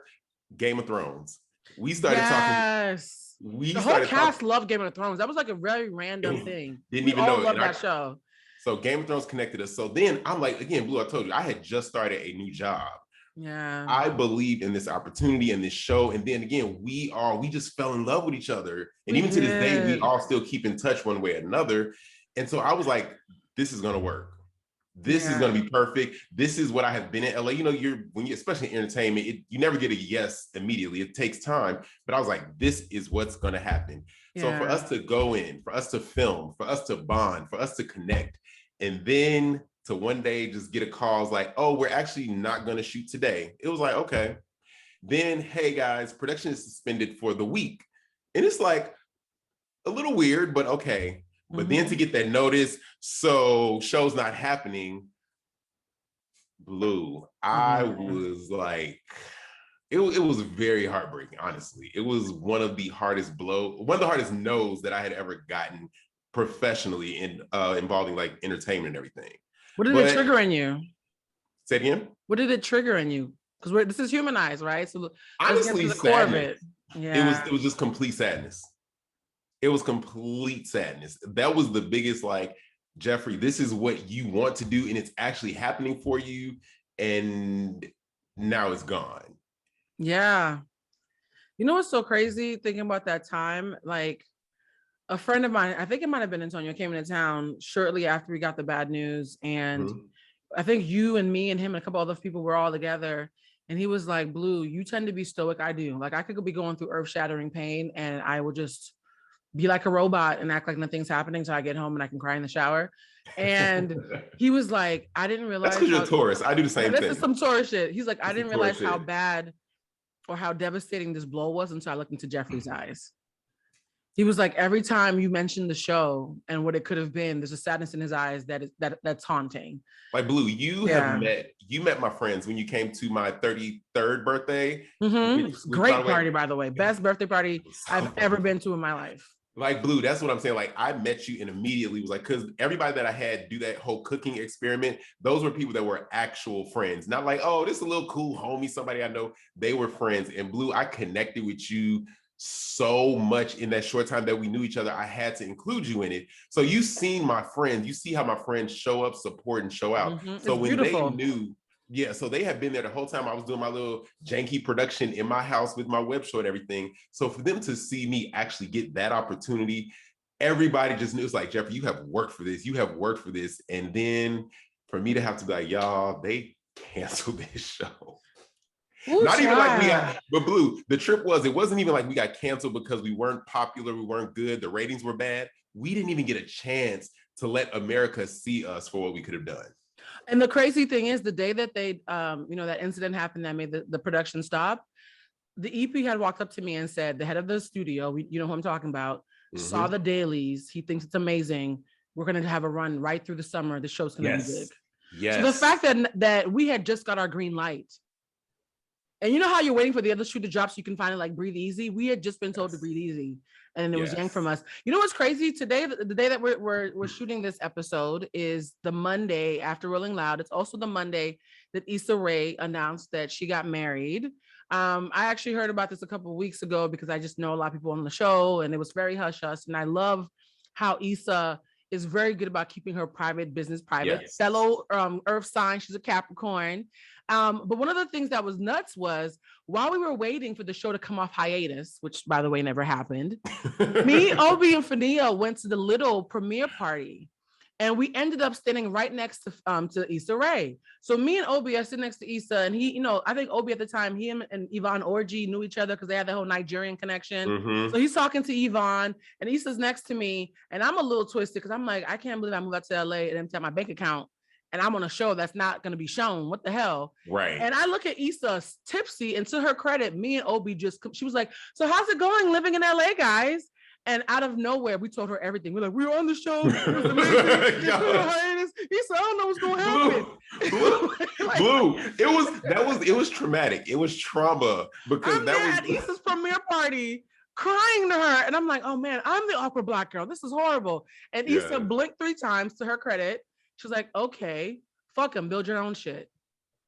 Game of Thrones. We started talking. The whole cast loved Game of Thrones. That was like a very random thing. Didn't even know. Love that show. So Game of Thrones connected us. So then I'm like, again, Blue, I told you, I had just started a new job. Yeah. I believed in this opportunity and this show. And then again, we just fell in love with each other. And even to this day, we all still keep in touch one way or another. And so I was like, this is going to work. This is going to be perfect. This is what I have been in LA. When you, especially in entertainment, you never get a yes immediately. It takes time. But I was like, this is what's going to happen. Yeah. So for us to go in, for us to film, for us to bond, for us to connect, and then to one day just get a call like, oh, we're actually not going to shoot today. It was like, okay. Then, hey guys, production is suspended for the week. And it's like a little weird, but okay. But then to get that notice, so show's not happening, Blue, I was like, it was very heartbreaking, honestly. It was one of the hardest no's that I had ever gotten professionally involving like entertainment and everything. What did it trigger in you? Say it again? What did it trigger in you? Because this is Humanized, right? So honestly, the core of it. Yeah. It was just complete sadness. It was complete sadness. That was the biggest, like, Jeffrey, this is what you want to do, and it's actually happening for you, and now it's gone. Yeah. You know what's so crazy thinking about that time? Like, a friend of mine, I think it might have been Antonio, came into town shortly after we got the bad news, and I think you and me and him and a couple other people were all together, and he was like, Blue, you tend to be stoic. I do. Like, I could be going through earth-shattering pain, and I will just be like a robot and act like nothing's happening so I get home and I can cry in the shower. And he was like, I didn't realize. That's because you're a Taurus. I do the same thing. This is some Taurus shit. He's like, I didn't realize how bad or how devastating this blow was until I looked into Jeffrey's eyes. He was like, every time you mention the show and what it could have been, there's a sadness in his eyes that's haunting. Like, Blue, you met my friends when you came to my 33rd birthday. Great party, by the way. Best birthday party I've ever been to in my life. Like, Blue, that's what I'm saying. Like, I met you and immediately was like, because everybody that I had do that whole cooking experiment, those were people that were actual friends. Not like, oh, this is a little cool homie, somebody I know. They were friends. And Blue, I connected with you so much in that short time that we knew each other. I had to include you in it. So you've seen my friends. You see how my friends show up, support, and show out. So when they knew, so they had been there the whole time I was doing my little janky production in my house with my web show and everything. So for them to see me actually get that opportunity, everybody just knew. It's like, Jeffrey, you have worked for this. You have worked for this. And then for me to have to be like, y'all, they canceled this show. Ooh, not even like we got, but Blue, the trip it wasn't even like we got canceled because we weren't popular, we weren't good, the ratings were bad. We didn't even get a chance to let America see us for what we could have done. And the crazy thing is, the day that they, that incident happened that made the production stop, the EP had walked up to me and said, the head of the studio, you know who I'm talking about, saw the dailies. He thinks it's amazing. We're going to have a run right through the summer. The show's going to be big. Yes. So the fact that we had just got our green light, and you know how you're waiting for the other shoe to drop so you can finally like breathe easy? We had just been told to breathe easy, and it was yanked from us. You know what's crazy? Today, the day that we're shooting this episode is the Monday after Rolling Loud. It's also the Monday that Issa Rae announced that she got married. I actually heard about this a couple of weeks ago because I just know a lot of people on the show, and it was very hush-hush. And I love how Issa is very good about keeping her private business private. Yes. Fellow Earth sign, she's a Capricorn. But one of the things that was nuts was while we were waiting for the show to come off hiatus, which by the way never happened, me, Obi, and Fania went to the little premiere party, and we ended up standing right next to Issa Rae. So me and Obi are sitting next to Issa, and he, I think Obi at the time, him and Yvonne Orji knew each other because they had the whole Nigerian connection. So he's talking to Yvonne, and Issa's next to me, and I'm a little twisted because I'm like, I can't believe I moved out to LA and emptied my bank account, and I'm on a show that's not going to be shown. What the hell? Right. And I look at Issa tipsy, and to her credit, me and Obi she was like, so how's it going living in LA, guys? And out of nowhere, we told her everything. We're like, we were on the show. It was amazing. He said, I don't know what's going to happen. Blue. It was traumatic. It was trauma because I'm there at Issa's premiere party crying to her. And I'm like, oh man, I'm the awkward Black girl. This is horrible. And Issa blinked 3 times, to her credit. She was like, okay, fuck him, build your own shit.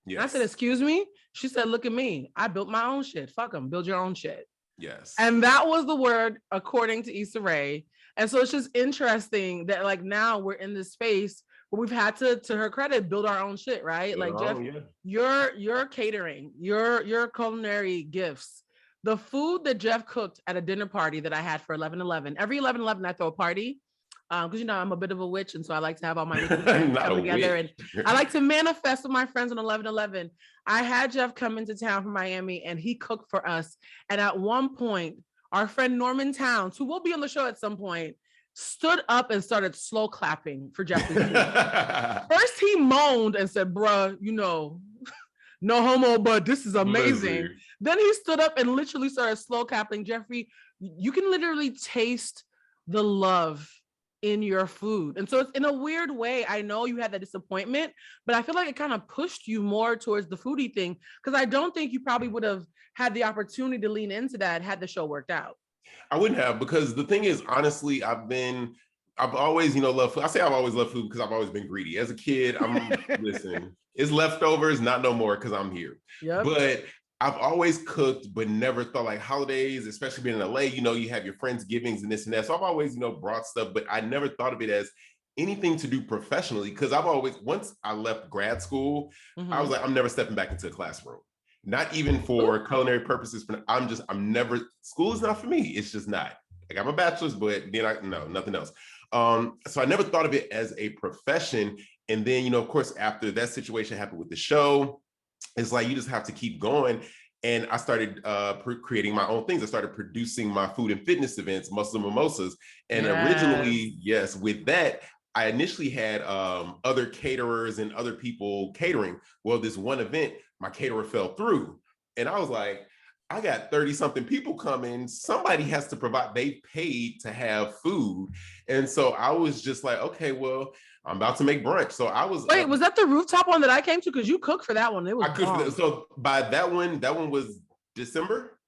Yes. I said, excuse me? She said, look at me. I built my own shit. Fuck him, build your own shit. Yes. And that was the word, according to Issa Rae. And so it's just interesting that like now we're in this space where we've had to her credit, build our own shit, right? Like Jeff, your catering, your culinary gifts, the food that Jeff cooked at a dinner party that I had for 11/11. Every 11/11 I throw a party. Because I'm a bit of a witch, and so I like to have all my friends come together, and I like to manifest with my friends on 11/11. I had Jeff come into town from Miami, and he cooked for us. And at one point, our friend Norman Towns, who will be on the show at some point, stood up and started slow clapping for Jeffrey. First, he moaned and said, "Bruh, no homo, but this is amazing." Then he stood up and literally started slow clapping. Jeffrey, you can literally taste the love in your food. And so it's in a weird way, I know you had that disappointment, but I feel like it kind of pushed you more towards the foodie thing, because I don't think you probably would have had the opportunity to lean into that had the show worked out. I wouldn't have, because the thing is, honestly, I've always, loved food. I say I've always loved food because I've always been greedy. As a kid, listen, it's leftovers, not no more, because I'm here. Yep. But I've always cooked, but never thought like holidays, especially being in LA, you have your friends givings and this and that. So I've always, brought stuff, but I never thought of it as anything to do professionally. Cause once I left grad school, I was like, I'm never stepping back into a classroom. Not even for culinary purposes. School is not for me. It's just not. I got my bachelor's, but then nothing else. So I never thought of it as a profession. And then, of course, after that situation happened with the show, it's like you just have to keep going. And I started creating my own things. I started producing my food and fitness events, Muscle Mimosas. And originally, with that, I initially had other caterers and other people catering. Well, this one event, my caterer fell through. And I was like, I got 30 something people coming. Somebody has to provide. They paid to have food. And so I was just like, okay, well, I'm about to make brunch. So I was. Wait, was that the rooftop one that I came to? Because you cooked for that one. It was. I cooked for that. So by that one was December.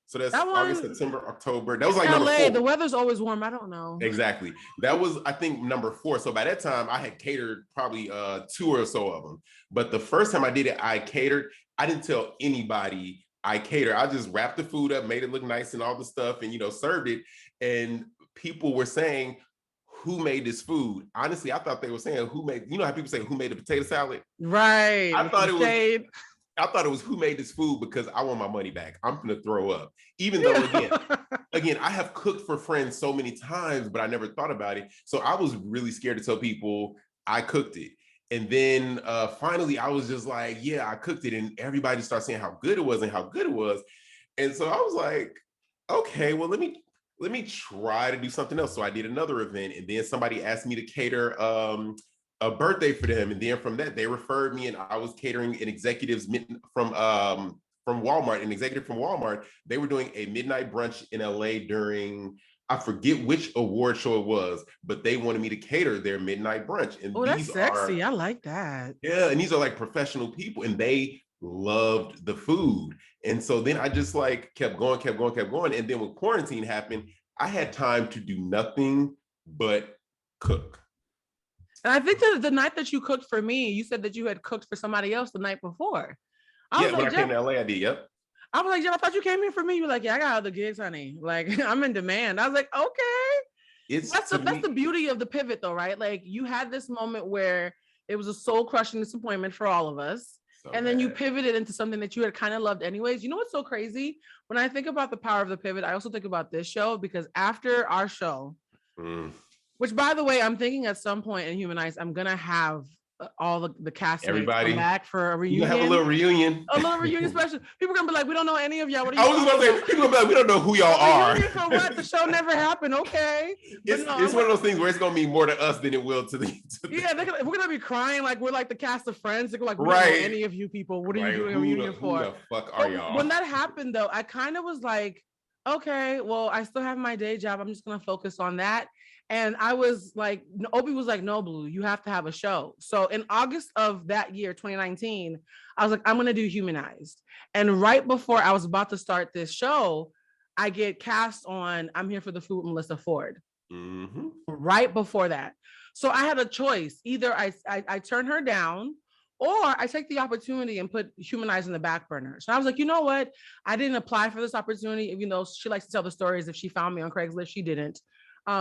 So that's August, September, October. That was like number 4. The weather's always warm. I don't know. Exactly. That was, I think, number 4. So by that time, I had catered probably 2 or so of them. But the first time I did it, I catered. I didn't tell anybody I cater. I just wrapped the food up, made it look nice and all the stuff, and served it. And people were saying, who made this food? Honestly, I thought they were saying who made, how people say who made the potato salad? Right. I thought it was who made this food, because I want my money back. I'm gonna throw up. Even though again, I have cooked for friends so many times, but I never thought about it. So I was really scared to tell people I cooked it. And then finally I was just like, yeah, I cooked it. And everybody started saying how good it was and how good it was. And so I was like, okay, well, let me try to do something else. So I did another event, and then somebody asked me to cater a birthday for them. And then from that, they referred me, and I was catering an executive's from Walmart, an executive from Walmart. They were doing a midnight brunch in LA during, I forget which award show it was, but they wanted me to cater their midnight brunch. And that's sexy. I like that. Yeah, and these are like professional people, and they loved the food. And so then I just like kept going. And then when quarantine happened, I had time to do nothing but cook. And I think that the night that you cooked for me, you said that you had cooked for somebody else the night before. When I came to LA, I did, yep. I was like, Jeff, I thought you came here for me. You were like, yeah, I got other gigs, honey. Like, I'm in demand. I was like, okay. That's the beauty of the pivot, though, right? Like, you had this moment where it was a soul-crushing disappointment for all of us. Then you pivoted into something that you had kind of loved anyways. You know what's so crazy? When I think about the power of the pivot, I also think about this show, because after our show, which, by the way, I'm thinking at some point in Humanized, I'm going to have all the cast everybody come back for a reunion. You have a little reunion. A little reunion special. People are gonna be like, we don't know any of y'all. What are you I was gonna say, people are gonna be like, we don't know who y'all are. For what? The show never happened. Okay. It's one of those things where it's gonna mean more to us than it will to the yeah, we're gonna be crying like we're like the cast of Friends. They're like, we don't know any of you people. What are you doing a reunion for? Who the fuck are y'all? When that happened, though, I kind of was like, okay, well, I still have my day job. I'm just going to focus on that. And I was like, Obi was like, no, Blue, you have to have a show. So in August of that year, 2019, I was like, I'm going to do Humanized. And right before I was about to start this show, I get cast on I'm Here for the Food with Melissa Ford. Mm-hmm. Right before that. So I had a choice. Either I turn her down or I take the opportunity and put Humanized in the back burner. So I was like, you know what? I didn't apply for this opportunity, even though she likes to tell the stories. If she found me on Craigslist, she didn't.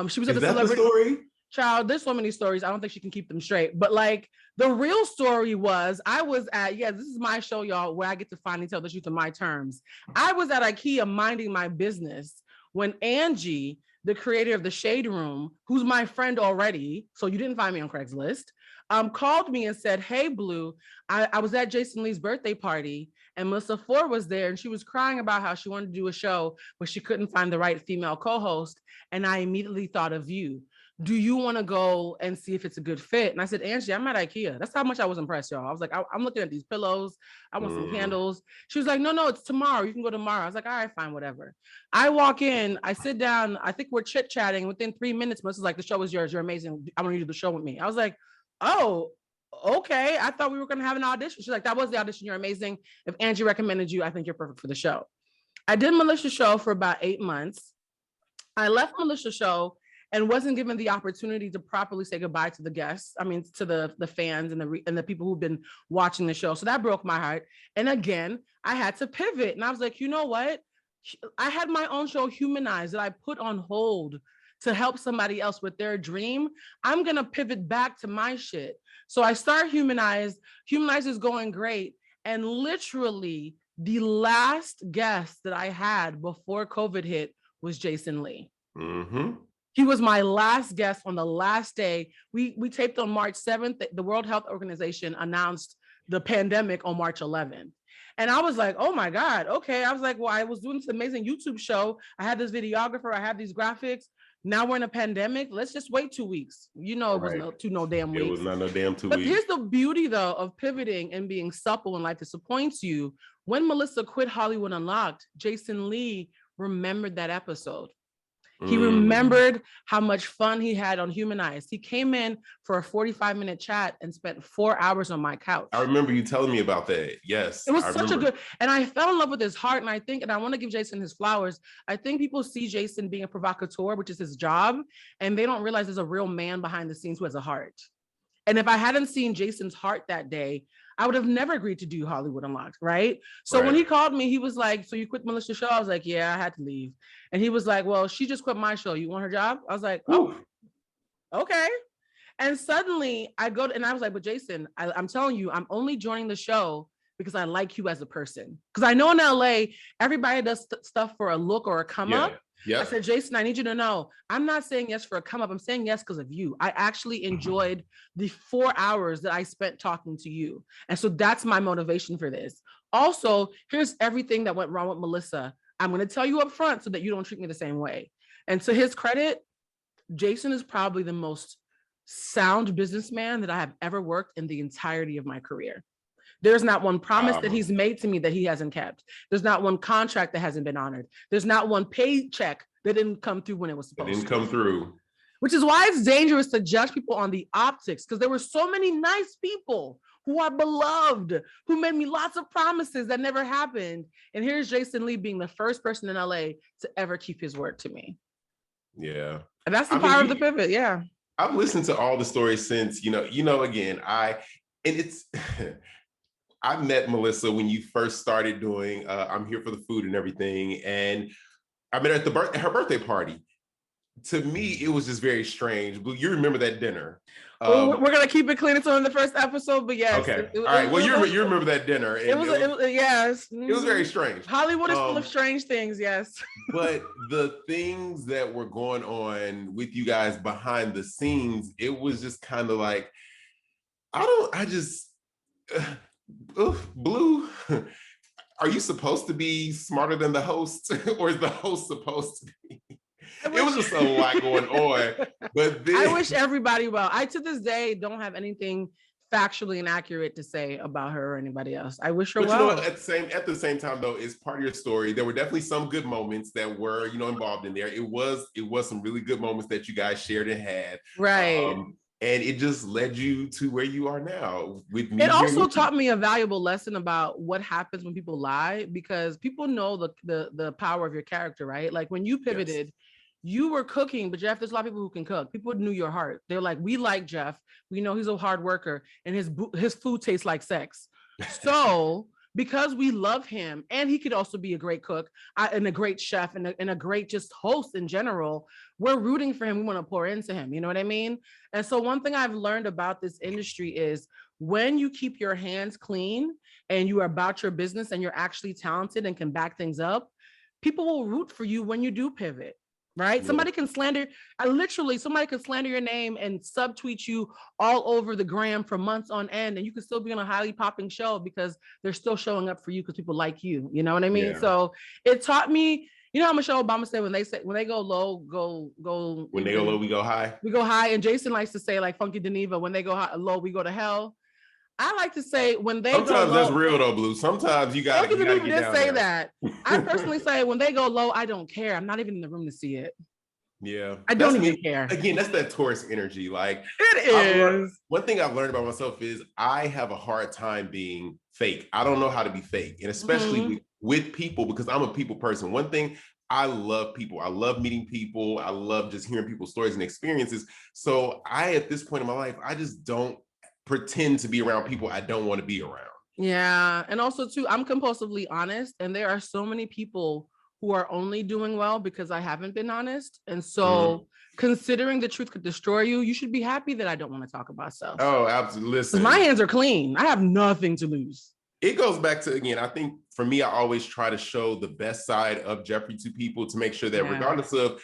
She was at Is the that celebrity the story? child. There's so many stories. I don't think she can keep them straight. But like the real story was I was at, this is my show, y'all, where I get to finally tell the truth in my terms. I was at IKEA minding my business when Angie, the creator of the Shade Room, who's my friend already, so you didn't find me on Craigslist, called me and said, hey, Blue, I was at Jason Lee's birthday party and Melissa Ford was there and she was crying about how she wanted to do a show, but she couldn't find the right female co-host. And I immediately thought of you. Do you want to go and see if it's a good fit? And I said, Angie, I'm at IKEA. That's how much I was impressed, y'all. I was like, I'm looking at these pillows. I want some candles. She was like, no, it's tomorrow. You can go tomorrow. I was like, all right, fine, whatever. I walk in, I sit down. I think we're chit-chatting. Within 3 minutes, Melissa's like, the show is yours. You're amazing. I want you to do the show with me. I was like, oh, okay. I thought we were going to have an audition. She's like, that was the audition. You're amazing. If Angie recommended you, I think you're perfect for the show. I did Melissa's show for about 8 months. I left Melissa's show and wasn't given the opportunity to properly say goodbye to the guests. I mean, to the fans and the people who've been watching the show. So that broke my heart. And again, I had to pivot. And I was like, you know what? I had my own show, Humanized, that I put on hold to help somebody else with their dream. I'm going to pivot back to my shit. So I start Humanized. Humanized is going great. And literally the last guest that I had before COVID hit was Jason Lee. Mm-hmm. He was my last guest on the last day. We taped on March 7th. The World Health Organization announced the pandemic on March 11th. And I was like, oh my God, okay. I was like, well, I was doing this amazing YouTube show. I had this videographer, I had these graphics. Now we're in a pandemic. Let's just wait 2 weeks. You know, it was no damn weeks. It was not no damn 2 but weeks. Here's the beauty though of pivoting and being supple when life disappoints you. When Melissa quit Hollywood Unlocked, Jason Lee remembered that episode. He remembered how much fun he had on Humanized. He came in for a 45-minute chat and spent 4 hours on my couch. I remember you telling me about that. Yes. It was such a good, and I fell in love with his heart. And I think, and I want to give Jason his flowers. I think people see Jason being a provocateur, which is his job, and they don't realize there's a real man behind the scenes who has a heart. And if I hadn't seen Jason's heart that day, I would have never agreed to do Hollywood Unlocked, right? So when he called me, he was like, so you quit Melissa's show? I was like, yeah, I had to leave. And he was like, well, she just quit my show. You want her job? I was like, oh, okay. And suddenly I go to, and I was like, but Jason, I'm telling you, I'm only joining the show because I like you as a person. Because I know in LA, everybody does stuff for a look or a come up. I said, Jason, I need you to know, I'm not saying yes for a come up. I'm saying yes because of you. I actually enjoyed the 4 hours that I spent talking to you. And so that's my motivation for this. Also, here's everything that went wrong with Melissa. I'm going to tell you up front so that you don't treat me the same way. And to his credit, Jason is probably the most sound businessman that I have ever worked in the entirety of my career. There's not one promise that he's made to me that he hasn't kept. There's not one contract that hasn't been honored. There's not one paycheck that didn't come through when it was supposed to. It didn't come through. Which is why it's dangerous to judge people on the optics, because there were so many nice people who are beloved, who made me lots of promises that never happened. And here's Jason Lee being the first person in LA to ever keep his word to me. Yeah. And that's the power of the pivot. Yeah. I've listened to all the stories since, again, I met Melissa when you first started doing I'm Here for the Food and everything. And I met her at her birthday party. To me, it was just very strange. But you remember that dinner. We're going to keep it clean until in the first episode, but yes. Okay. All right. Well, you remember that dinner. It was yes. It was very strange. Hollywood is full of strange things, yes. But the things that were going on with you guys behind the scenes, it was just kind of like, Blue, are you supposed to be smarter than the host, or is the host supposed to be? It was just a lot going on. But then, I wish everybody well. I to this day don't have anything factually inaccurate to say about her or anybody else. I wish her but well. At the same time though, it's part of your story. There were definitely some good moments that were, involved in there. It was some really good moments that you guys shared and had. Right. And it just led you to where you are now with me. It also taught me a valuable lesson about what happens when people lie, because people know the power of your character, right? Like when you pivoted, you were cooking, but Jeff, there's a lot of people who can cook. People knew your heart. They're like, we like Jeff. We know he's a hard worker and his food tastes like sex. So because we love him and he could also be a great cook and a great chef and a great just host in general, we're rooting for him. We want to pour into him. You know what I mean? And so one thing I've learned about this industry is when you keep your hands clean and you are about your business and you're actually talented and can back things up, people will root for you when you do pivot. Right? Yeah. Somebody can slander your name and subtweet you all over the gram for months on end, and you can still be on a highly popping show because they're still showing up for you because people like you. You know what I mean? Yeah. So it taught me, you know how Michelle Obama said, when they go low, go. When they go low, we go high. We go high. And Jason likes to say, like Funky Geneva, when they go low, we go to hell. I like to say when they sometimes that's real though, Blue. Sometimes you gotta get down say that. I personally say when they go low, I don't care. I'm not even in the room to see it. Yeah, I don't even care. Again, that's that Taurus energy. Like it is. One thing I've learned about myself is I have a hard time being fake. I don't know how to be fake, and especially with people, because I'm a people person. One thing, I love people. I love meeting people. I love just hearing people's stories and experiences. So at this point in my life, I just don't pretend to be around people I don't want to be around. Yeah. And also too, I'm compulsively honest. And there are so many people who are only doing well because I haven't been honest. And so considering the truth could destroy you, you should be happy that I don't want to talk about stuff. Oh, absolutely. Listen, my hands are clean. I have nothing to lose. It goes back to, again, I think for me, I always try to show the best side of Jeffrey to people to make sure that regardless of,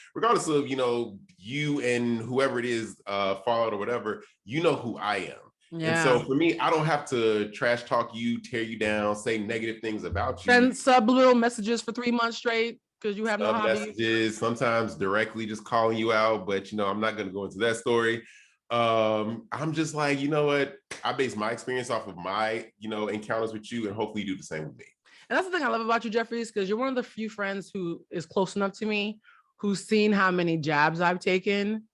you and whoever it is, fall out or whatever, you know who I am. Yeah. And so for me, I don't have to trash talk you, tear you down, say negative things about you. Send subliminal messages for 3 months straight because you have no hobbies. Messages, sometimes directly just calling you out, but I'm not going to go into that story. I'm just like, you know what? I base my experience off of my, encounters with you, and hopefully you do the same with me. And that's the thing I love about you, Jeffrey, is because you're one of the few friends who is close enough to me, who's seen how many jabs I've taken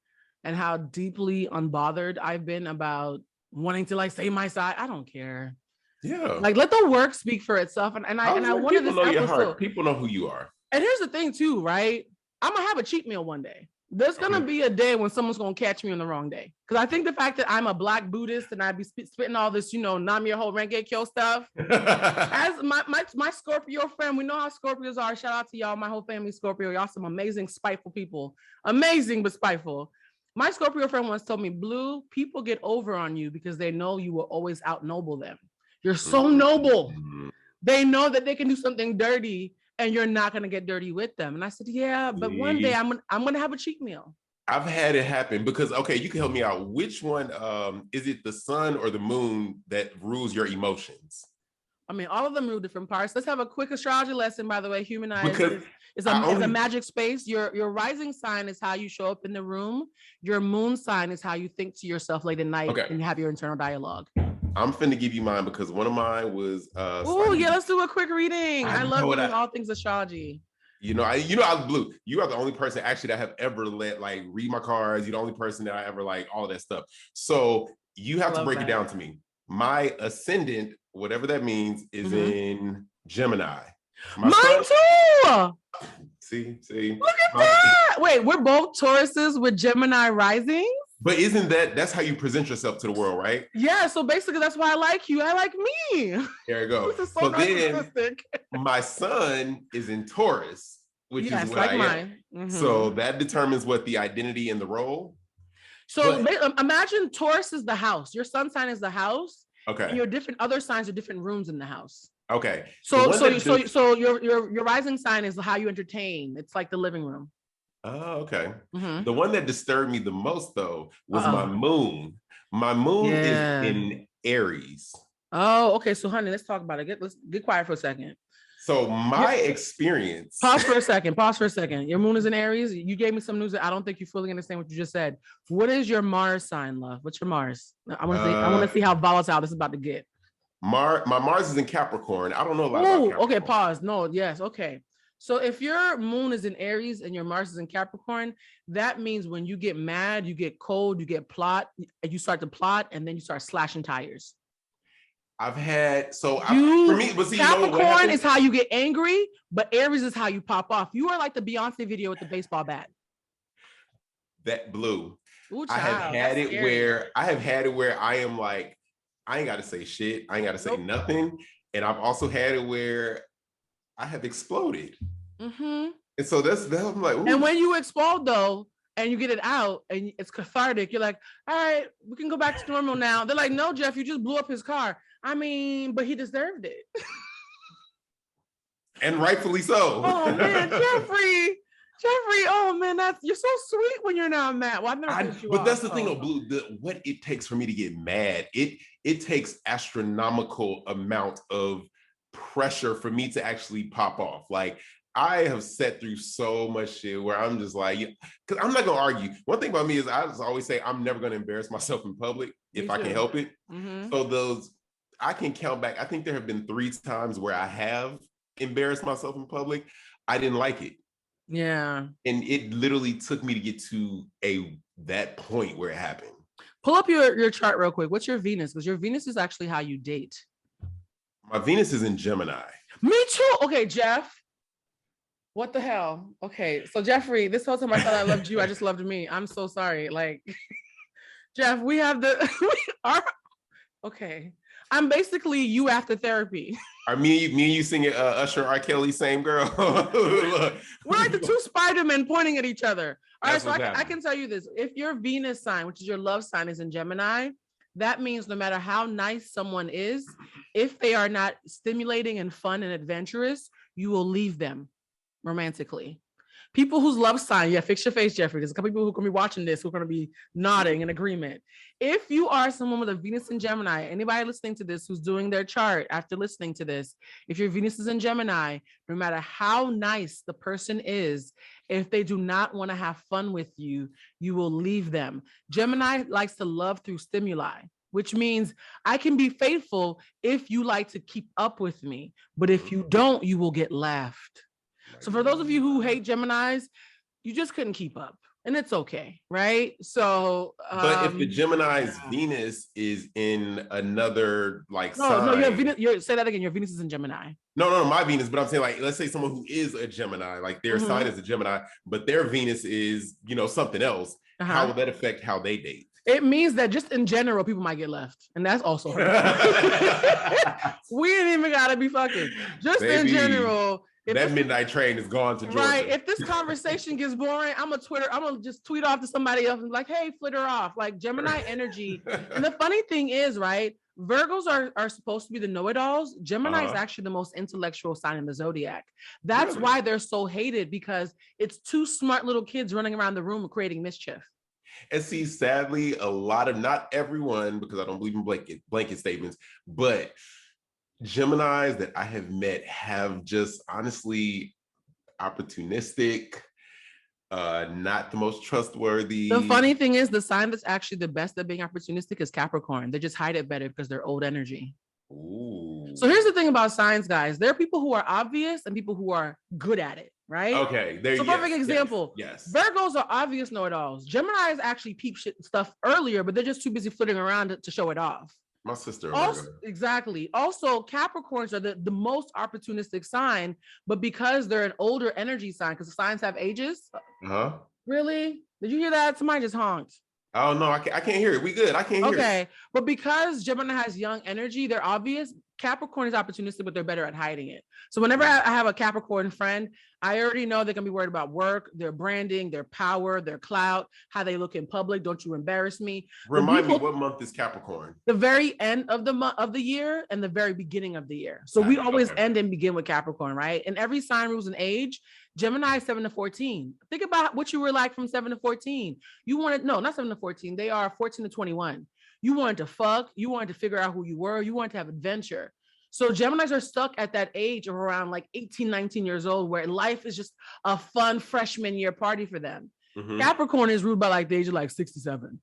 and how deeply unbothered I've been about wanting to say my side. I don't care. Yeah. Let the work speak for itself. And I wanted this episode. Your heart. People know who you are. And here's the thing too, right? I'm gonna have a cheat meal one day. There's gonna be a day when someone's gonna catch me on the wrong day. Because I think the fact that I'm a Black Buddhist and I'd be spitting all this, Nam-myoho Renge Kyo stuff. As my Scorpio friend, we know how Scorpios are. Shout out to y'all, my whole family Scorpio. Y'all some amazing, spiteful people. Amazing, but spiteful. My Scorpio friend once told me, Blue, people get over on you because they know you will always outnoble them. You're so noble. They know that they can do something dirty and you're not going to get dirty with them. And I said, yeah, but one day I'm going to have a cheat meal. I've had it happen because, okay, you can help me out. Which one, is it the sun or the moon that rules your emotions? I mean, all of them rule different parts. Let's have a quick astrology lesson, by the way. Humanized is a magic space. Your rising sign is how you show up in the room. Your moon sign is how you think to yourself late at night and you have your internal dialogue. I'm finna give you mine because one of mine was let's do a quick reading. I love doing all things astrology. I Blue. You are the only person actually that I have ever let read my cards. You're the only person that I ever all of that stuff. So you have to break it down to me. My ascendant, whatever that means, is in Gemini. Mine too. See. Look at that. Wait, we're both Tauruses with Gemini rising. But isn't that's how you present yourself to the world, right? Yeah. So basically, that's why I like you. I like me. There you go. This is so then my sun is in Taurus, which is what I am. Mm-hmm. So that determines what the identity and the role. So imagine Taurus is the house. Your sun sign is the house. Okay. And your different other signs are different rooms in the house. Okay. So your rising sign is how you entertain. It's like the living room. Oh, okay. Mm-hmm. The one that disturbed me the most though was my moon. My moon is in Aries. Oh, okay. So honey, let's talk about it. Let's get quiet for a second. So my experience. Pause for a second. Your moon is in Aries. You gave me some news that I don't think you fully understand what you just said. What is your Mars sign, love? What's your Mars? I want to see how volatile this is about to get. My Mars is in Capricorn. I don't know a lot about Capricorn. Okay, pause. No, yes, okay. So if your moon is in Aries and your Mars is in Capricorn, that means when you get mad, you get cold, you start to plot, and then you start slashing tires. For me, but see, Capricorn is how you get angry, but Aries is how you pop off. You are like the Beyonce video with the baseball bat. That blue. Ooh, I have had it where I am like, I ain't got to say shit. I ain't got to say nothing. And I've also had it where I have exploded. Mm-hmm. And so that's I'm like, ooh. And when you explode though, and you get it out and it's cathartic, you're like, all right, we can go back to normal now. They're like, no, Jeff, you just blew up his car. I mean, but he deserved it. And rightfully so. Oh man, Jeffrey, oh man, you're so sweet when you're not mad. Well, but that's the thing, though, Blue. What it takes for me to get mad, it takes astronomical amount of pressure for me to actually pop off. Like I have sat through so much shit where I'm just like, because I'm not gonna argue. One thing about me is I just always say I'm never gonna embarrass myself in public if I can help it. Mm-hmm. So I can count back. I think there have been 3 times where I have embarrassed myself in public. I didn't like it. Yeah. And it literally took me to get to that point where it happened. Pull up your chart real quick. What's your Venus? Because your Venus is actually how you date. My Venus is in Gemini. Me too. Okay, Jeff. What the hell? Okay, so Jeffrey, this whole time I thought I loved you, I just loved me. I'm so sorry. Like, Jeff, we have okay. I'm basically you after therapy. Are me and you singing Usher and R. Kelly, same girl? We're like the 2 Spider-Men pointing at each other. All right, so I can tell you this. If your Venus sign, which is your love sign, is in Gemini, that means no matter how nice someone is, if they are not stimulating and fun and adventurous, you will leave them romantically. People whose love sign, fix your face, Jeffrey. There's a couple people who are going to be watching this who are going to be nodding in agreement. If you are someone with a Venus in Gemini, anybody listening to this who's doing their chart after listening to this, if your Venus is in Gemini, no matter how nice the person is, if they do not want to have fun with you, you will leave them. Gemini likes to love through stimuli, which means I can be faithful if you like to keep up with me, but if you don't, you will get left. So for those of you who hate Geminis, you just couldn't keep up, and it's okay, right? So, but if the Gemini's Venus is in another sign. No, your Venus. Say that again. Your Venus is in Gemini. No, my Venus. But I'm saying, like, let's say someone who is a Gemini, like their sign is a Gemini, but their Venus is, something else. How will that affect how they date? It means that just in general, people might get left, and that's also hurtful. We ain't even gotta be fucking. Just in general. That midnight train is gone to Georgia. Right. If this conversation gets boring, I'm gonna just tweet off to somebody else and be like, hey, flitter off. Like Gemini energy. And the funny thing is, right, Virgos are supposed to be the know-it-alls. Gemini is actually the most intellectual sign in the zodiac. That's why they're so hated, because it's 2 smart little kids running around the room creating mischief. And see, sadly, not everyone, because I don't believe in blanket statements, but Geminis that I have met have just honestly opportunistic, not the most trustworthy. The funny thing is, the sign that's actually the best at being opportunistic is Capricorn. They just hide it better because they're old energy. Ooh. So here's the thing about signs, guys. There are people who are obvious and people who are good at it, right? Okay. So perfect example. Yes. Virgos are obvious know-it-alls. Geminis actually peep stuff earlier, but they're just too busy flitting around to show it off. My sister. Exactly. Also, Capricorns are the most opportunistic sign, but because they're an older energy sign, because the signs have ages. Really? Did you hear that? Somebody just honked. Oh, no, I can't hear it. We good. I can't hear it. Okay. But because Gemini has young energy, they're obvious. Capricorn is opportunistic, but they're better at hiding it. So whenever I have a Capricorn friend, I already know they're going to be worried about work, their branding, their power, their clout, how they look in public. Don't you embarrass me. Remind me, what month is Capricorn? The very end of the year and the very beginning of the year. So we always end and begin with Capricorn, right? And every sign rules an age. Gemini is 7 to 14. Think about what you were like from 7 to 14. Not 7 to 14. They are 14 to 21. You wanted to fuck. You wanted to figure out who you were. You wanted to have adventure. So Geminis are stuck at that age of around like 18, 19 years old, where life is just a fun freshman year party for them. Capricorn is ruled by like the age of like 67.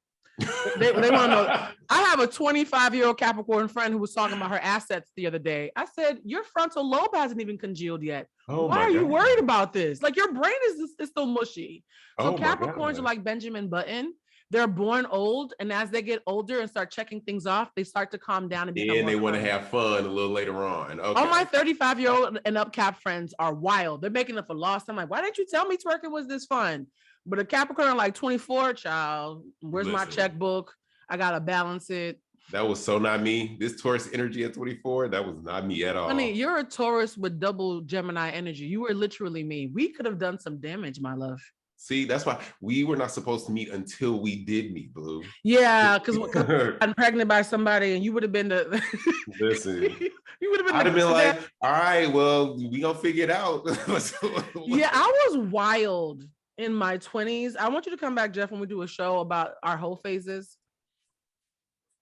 They want to know. I have a 25-year-old Capricorn friend who was talking about her assets the other day. I said, your frontal lobe hasn't even congealed yet. Why are you worried about this? Like, your brain is still mushy. So Capricorns are like Benjamin Button. They're born old, and as they get older and start checking things off, they start to calm down and become they want to have fun a little later on. Okay. All my 35-year-old and up Cap friends are wild. They're making up for lost. I'm like, why didn't you tell me twerking was this fun? But a Capricorn like 24, child, where's my checkbook? I gotta balance it. That was so not me. This Taurus energy at 24, that was not me at all. Honey, you're a Taurus with double Gemini energy. You were literally me. We could have done some damage, my love. See, that's why we were not supposed to meet until we did meet, Blue. Yeah, because I'm pregnant by somebody and you would have been the... Listen. You would have been I'd have been like, all right, well, we gonna figure it out. Yeah, I was wild in my 20s. I want you to come back, Jeff, when we do a show about our whole phases.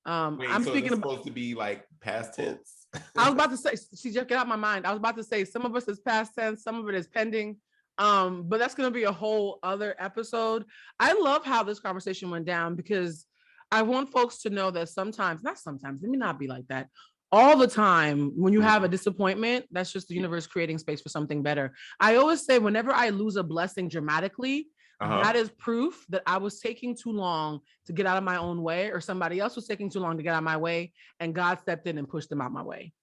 Wait, I'm so speaking it's supposed to be like past tense. I was about to say, see, Jeff, get out my mind. I was about to say some of us is past tense, some of it is pending. But that's gonna be a whole other episode. I love how this conversation went down because I want folks to know that not sometimes, let me not be like that. All the time, when you have a disappointment, that's just the universe creating space for something better. I always say, whenever I lose a blessing dramatically, that is proof that I was taking too long to get out of my own way, or somebody else was taking too long to get out of my way, and God stepped in and pushed them out my way.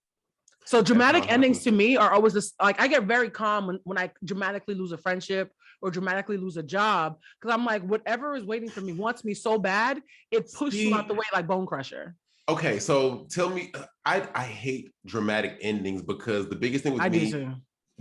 So dramatic endings to me are always this, like, I get very calm when I dramatically lose a friendship or dramatically lose a job, because I'm like, whatever is waiting for me wants me so bad, it pushed you out the way like Bone Crusher. Okay, so tell me, I hate dramatic endings because the biggest thing with me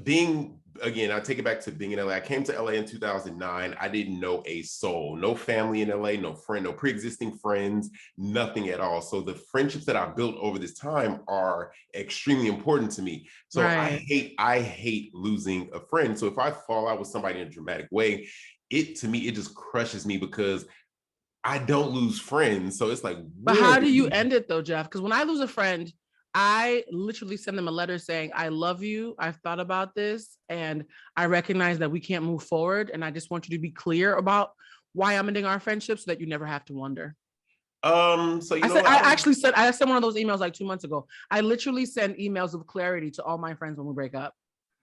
being, again, I take it back to being in LA. I came to LA in 2009. I didn't know a soul, no family in LA, no friend, no pre-existing friends, nothing at all. So the friendships that I built over this time are extremely important to me. So I hate losing a friend. So if I fall out with somebody in a dramatic way, it just crushes me because I don't lose friends. So it's like, but how do you end it though, Jeff? Because when I lose a friend, I literally send them a letter saying, I love you. I've thought about this and I recognize that we can't move forward. And I just want you to be clear about why I'm ending our friendship so that you never have to wonder. I sent one of those emails like 2 months ago. I literally send emails of clarity to all my friends when we break up.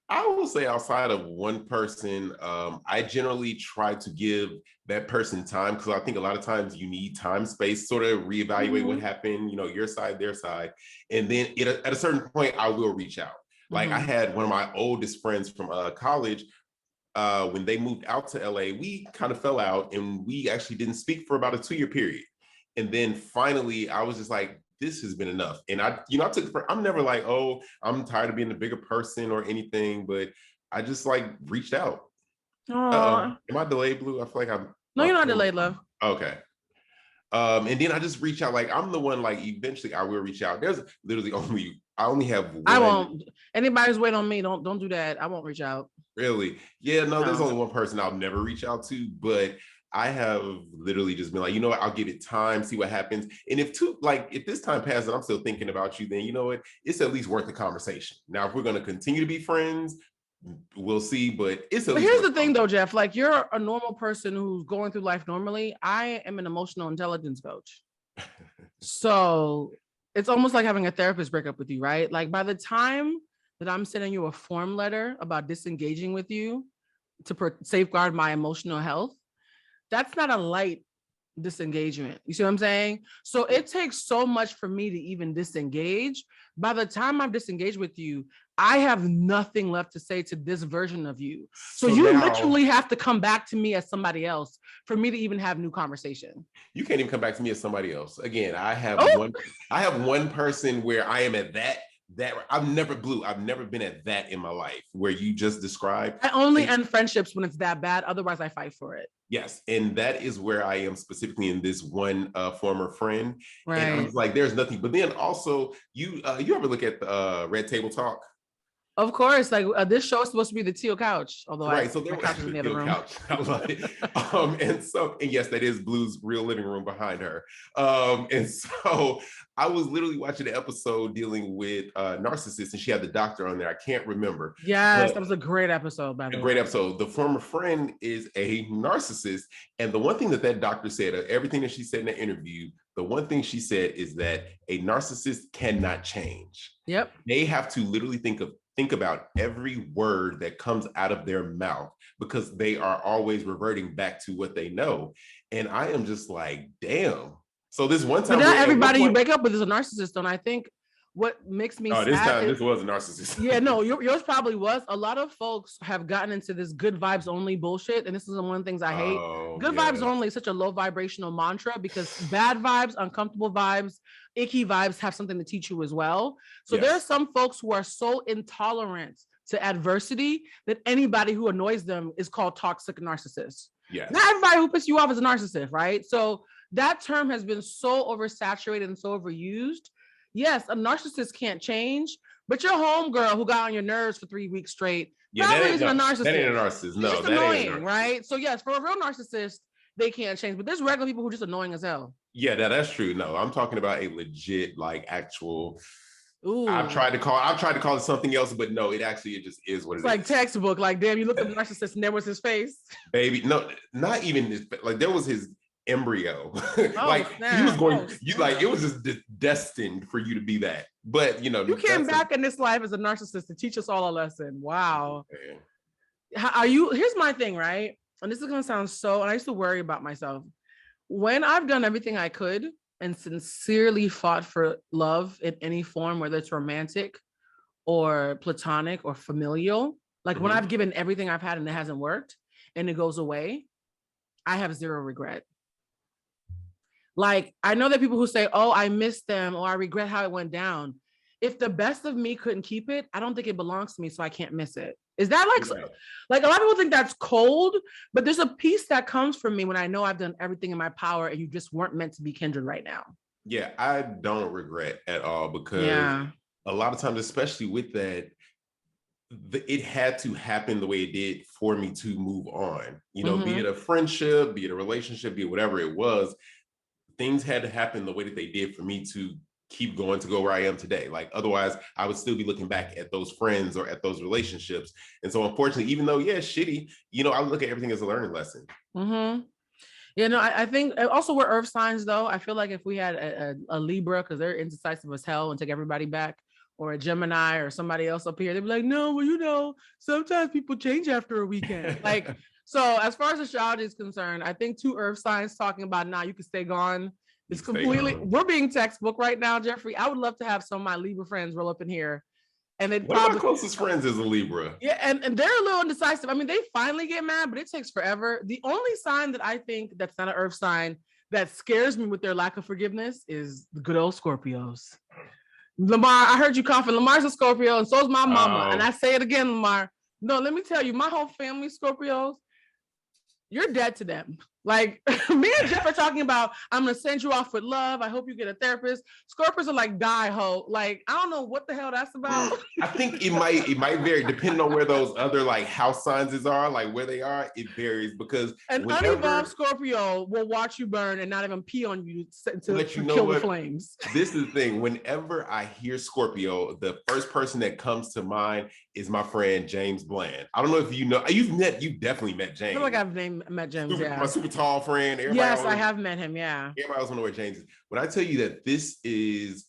I will say outside of one person, I generally try to give that person time because I think a lot of times you need time, space, sort of reevaluate what happened, your side, their side. And then at a certain point, I will reach out. Like I had one of my oldest friends from college, when they moved out to LA, we kind of fell out and we actually didn't speak for about a 2-year period. And then finally, I was just like, this has been enough. And I'm never like, oh, I'm tired of being the bigger person or anything, but I just like reached out. Am I delayed, Blue? I feel like No, you're not delayed, love. Okay. And then I just reach out. Like I'm the one, like eventually I will reach out. There's literally I only have one. I won't. Anybody who's waiting on me, don't do that. I won't reach out. Really? Yeah, no, there's only one person I'll never reach out to, but I have literally just been like, you know what, I'll give it time, see what happens. And if this time passes and I'm still thinking about you, then you know what, it's at least worth the conversation. Now, if we're going to continue to be friends, we'll see, but it's But here's the thing though, Jeff, like you're a normal person who's going through life normally. I am an emotional intelligence coach. So it's almost like having a therapist break up with you, right? Like by the time that I'm sending you a form letter about disengaging with you to safeguard my emotional health, that's not a light disengagement. You see what I'm saying? So it takes so much for me to even disengage. By the time I'm disengaged with you, I have nothing left to say to this version of you. So you now, literally have to come back to me as somebody else for me to even have new conversation. You can't even come back to me as somebody else. Again, I have one person where I am at that I've never been at that in my life where you just described. I only end friendships when it's that bad. Otherwise I fight for it. Yes. And that is where I am specifically in this one former friend. Right. And I was like, there's nothing. But then also you ever look at the Red Table Talk? Of course, like this show is supposed to be the teal couch, although Right, so there my was couch is in the the other room. couch. I love it. And yes, that is Blue's real living room behind her. And so I was literally watching an episode dealing with narcissists, and she had the doctor on there. I can't remember. Yes, that was a great episode, by the A way. great episode. The former friend is a narcissist, and the one thing that doctor said, everything that she said in the interview, the one thing she said is that a narcissist cannot change. Yep. They have to literally think about every word that comes out of their mouth because they are always reverting back to what they know. And I am just like, damn. So this one time, but not everybody you wake up with is a narcissist, and I think what makes me sad this was a narcissist. Yeah, no, yours probably was. A lot of folks have gotten into this good vibes only bullshit, and this is one of the things I hate. Good vibes only is such a low vibrational mantra because bad vibes, uncomfortable vibes, icky vibes have something to teach you as well. So there are some folks who are so intolerant to adversity that anybody who annoys them is called toxic narcissist. Yes. Not everybody who pisses you off is a narcissist, right? So that term has been so oversaturated and so overused. Yes, a narcissist can't change, but your homegirl who got on your nerves for 3 weeks straight probably isn't a narcissist. That ain't a narcissist. No, it's just annoying, right? So yes, for a real narcissist, they can't change, but there's regular people who are just annoying as hell. Yeah, that's true. No, I'm talking about a legit, like actual. Ooh. I've tried to call it something else, but no, it just is what it is. Like textbook. Like, damn, you look at the narcissist and there was his face. Baby, no, not even this. Like, there was his embryo. Like he was going. It was just destined for you to be that. But you came back in this life as a narcissist to teach us all a lesson. Wow. Okay. Here's my thing, right? And this is gonna sound and I used to worry about myself. When I've done everything I could and sincerely fought for love in any form, whether it's romantic or platonic or familial, like when I've given everything I've had and it hasn't worked and it goes away, I have zero regret. Like, I know that people who say, oh, I miss them or I regret how it went down. If the best of me couldn't keep it, I don't think it belongs to me, so I can't miss it. Is that like a lot of people think that's cold, but there's a piece that comes from me when I know I've done everything in my power and you just weren't meant to be kindred right now. Yeah, I don't regret at all because a lot of times, especially with that, it had to happen the way it did for me to move on. Be it a friendship, be it a relationship, be it whatever it was, things had to happen the way that they did for me to keep going to go where I am today. Like, otherwise I would still be looking back at those friends or at those relationships. And so unfortunately, even though, shitty, I look at everything as a learning lesson. Yeah, no, I think also we're earth signs though. I feel like if we had a Libra, because they're indecisive as hell and take everybody back, or a Gemini or somebody else up here, they'd be like, no, well, sometimes people change after a weekend. Like, so as far as astrology is concerned, I think two earth signs talking about, you can stay gone. It's completely, we're being textbook right now, Jeffrey. I would love to have some of my Libra friends roll up in here. And they'd one of my closest friends is a Libra. Yeah, and they're a little indecisive. I mean, they finally get mad, but it takes forever. The only sign that I think that's not an earth sign that scares me with their lack of forgiveness is the good old Scorpios. Lamar, I heard you coughing. Lamar's a Scorpio, and so is my mama. And I say it again, Lamar. No, let me tell you, my whole family Scorpios, you're dead to them. Like, me and Jeff are talking about, I'm going to send you off with love. I hope you get a therapist. Scorpios are like, die, ho. Like, I don't know what the hell that's about. I think it might vary depending on where those other like house signs are, like where they are, it varies because an unevolved Scorpio will watch you burn and not even pee on you to kill the flames. This is the thing. Whenever I hear Scorpio, the first person that comes to mind is my friend James Bland. I don't know if you know, you've definitely met James. I feel like I've met James. My super tall friend. Yes, I have met him. Yeah. Everybody else know where James is. When I tell you that this is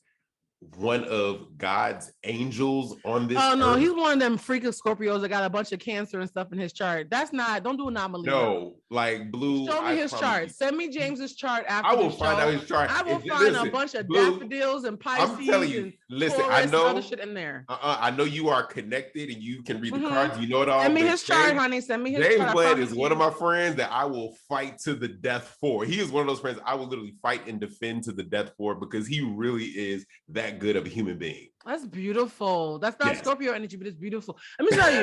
one of God's angels on this. Oh no, he's one of them freaking Scorpios that got a bunch of cancer and stuff in his chart. Don't do anomaly. No, like Blue. Show me his chart. Send me James's chart after. I will find out his chart. I will find a bunch of daffodils and Pisces. I'm telling you, listen, I know other shit in there. I know you are connected and you can read the cards. You know it all. Send me his chart, honey. Send me his chart. James Bland is one of my friends that I will fight to the death for. He is one of those friends I will literally fight and defend to the death for because he really is that good of a human being. That's beautiful. That's not Scorpio energy, but it's beautiful. Let me tell you.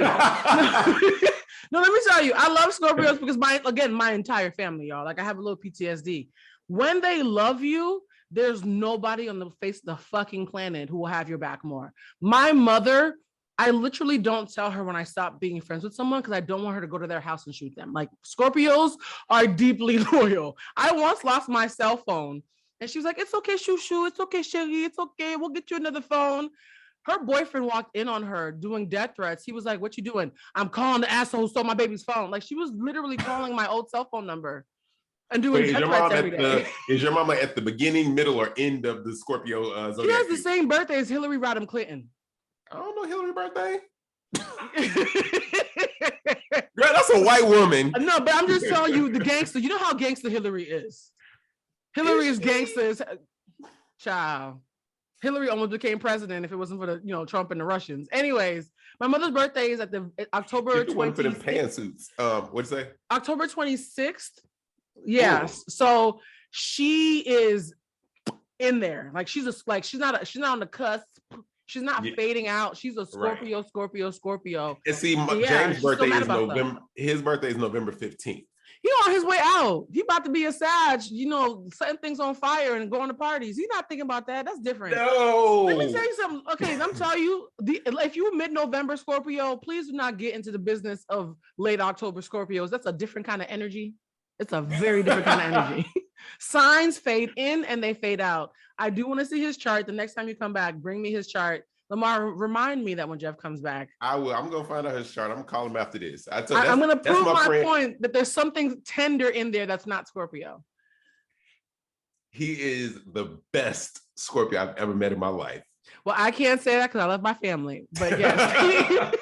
No, let me tell you. I love Scorpios because my entire family, y'all. Like I have a little PTSD. When they love you, there's nobody on the face of the fucking planet who will have your back more. My mother I literally don't tell her when I stop being friends with someone because I don't want her to go to their house and shoot them. Like Scorpios are deeply loyal. I once lost my cell phone and she was like, it's okay, shoo shoo. It's okay, Shelly. It's okay. We'll get you another phone. Her boyfriend walked in on her doing death threats. He was like, what you doing? I'm calling the asshole who stole my baby's phone. Like she was literally calling my old cell phone number and doing death threats every day. Is your mom at the beginning, middle, or end of the Scorpio zodiac? She has the same birthday as Hillary Rodham Clinton. I don't know Hillary's birthday. Girl, that's a white woman. No, but I'm just telling you the gangster. You know how gangster Hillary is. Hillary is gangsters. Child. Hillary almost became president if it wasn't for the, Trump and the Russians. Anyways, my mother's birthday is at the October 26th. For them pantsuits. What'd you say? October 26th. Yes. Ooh. So she is in there. Like she's not on the cusp. She's not fading out. She's a Scorpio, right. Scorpio. And see, James' birthday is November. His birthday is November 15th. He on his way out. He about to be a Sag, setting things on fire and going to parties. He's not thinking about that. That's different. No. Let me tell you something. Okay, I'm telling you, if you're mid-November Scorpio, please do not get into the business of late October Scorpios. That's a different kind of energy. It's a very different kind of energy. Signs fade in and they fade out. I do want to see his chart. The next time you come back, bring me his chart. Lamar, remind me that when Jeff comes back. I will. I'm going to find out his chart. I'm going to call him after this. I'm going to prove my point that there's something tender in there that's not Scorpio. He is the best Scorpio I've ever met in my life. Well, I can't say that because I love my family. But yes,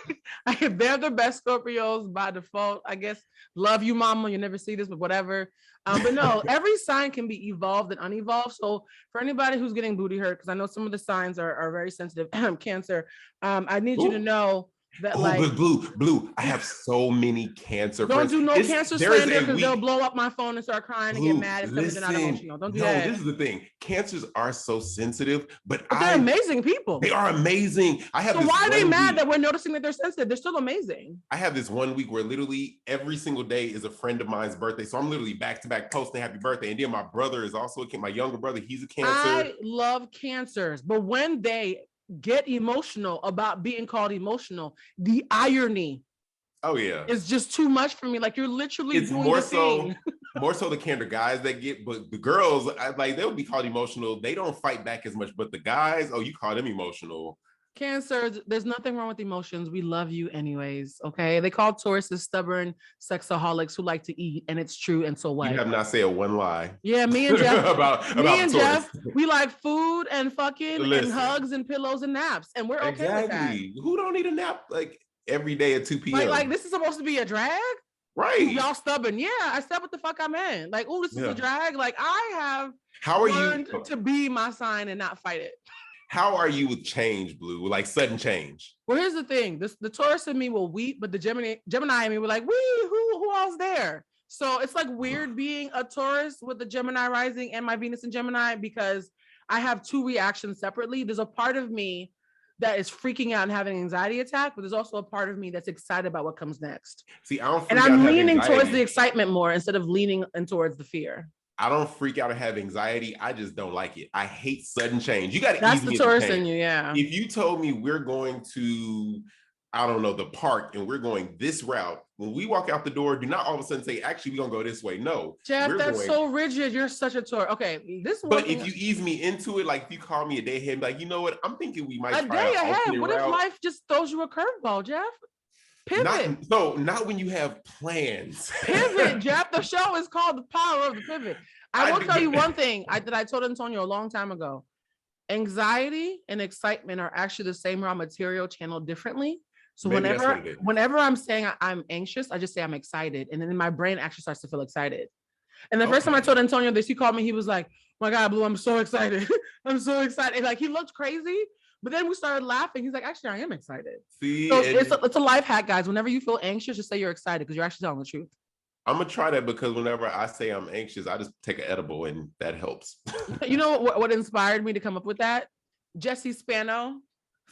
they're the best Scorpios by default. I guess, love you, mama. You never see this, but whatever. But no, every sign can be evolved and unevolved. So for anybody who's getting booty hurt, because I know some of the signs are very sensitive, Cancer, I need you to know that Blue, I have so many Cancer friends. Don't do no Cancer slander because they'll blow up my phone and start crying and get mad and stuff. They're not emotional. Don't do that. This is the thing. Cancers are so sensitive, but they're amazing people. They are amazing. So why are they mad that we're noticing that they're sensitive? They're still amazing. I have this 1 week where literally every single day is a friend of mine's birthday. So I'm literally back to back posting happy birthday. And then my brother is also my younger brother. He's a Cancer. I love Cancers, but when they get emotional about being called emotional, the irony is just too much for me. Like you're literally doing more the thing. More so the Cancer guys that get, but the girls, they'll be called emotional. They don't fight back as much, but the guys, you call them emotional. Cancer, there's nothing wrong with emotions. We love you anyways, okay? They call Tauruses stubborn sexaholics who like to eat, and it's true, and so what? You have not said one lie. Yeah, me and Jeff, Jeff, we like food and fucking and hugs and pillows and naps, and we're okay with that. Who don't need a nap like every day at 2 p.m.? Like this is supposed to be a drag? Right. Y'all stubborn. Yeah, I said what the fuck I'm in. Like, this is a drag. Like, I have learned to be my sign and not fight it. How are you with change, Blue? Like sudden change? Well, here's the thing. The Taurus in me will weep, but the Gemini in me will like, who else there? So it's like weird being a Taurus with the Gemini rising and my Venus in Gemini because I have two reactions separately. There's a part of me that is freaking out and having an anxiety attack, but there's also a part of me that's excited about what comes next. See, I'm leaning towards the excitement more instead of leaning towards the fear. I don't freak out or have anxiety. I just don't like it. I hate sudden change. You got to That's the Taurus in you, yeah. If you told me we're going to, I don't know, the park and we're going this route, when we walk out the door, do not all of a sudden say, actually, we're going to go this way. No. Jeff, so rigid. You're such a Taurus. Okay, But if you ease me into it, like if you call me a day ahead, like, you know what? I'm thinking we might try a day ahead. What if life just throws you a curveball, Jeff? Pivot. Not when you have plans. Pivot, Jeff. The show is called The Power of the Pivot. I will tell you one thing that I told Antonio a long time ago. Anxiety and excitement are actually the same raw material channeled differently. So whenever I'm saying I'm anxious, I just say I'm excited. And then my brain actually starts to feel excited. And the first time I told Antonio this, he called me, he was like, my God, Blue, I'm so excited. I'm so excited. Like he looked crazy. But then we started laughing. He's like, actually, I am excited. See, so it's a life hack, guys. Whenever you feel anxious, just say you're excited because you're actually telling the truth. I'm going to try that because whenever I say I'm anxious, I just take an edible and that helps. You know what inspired me to come up with that? Jesse Spano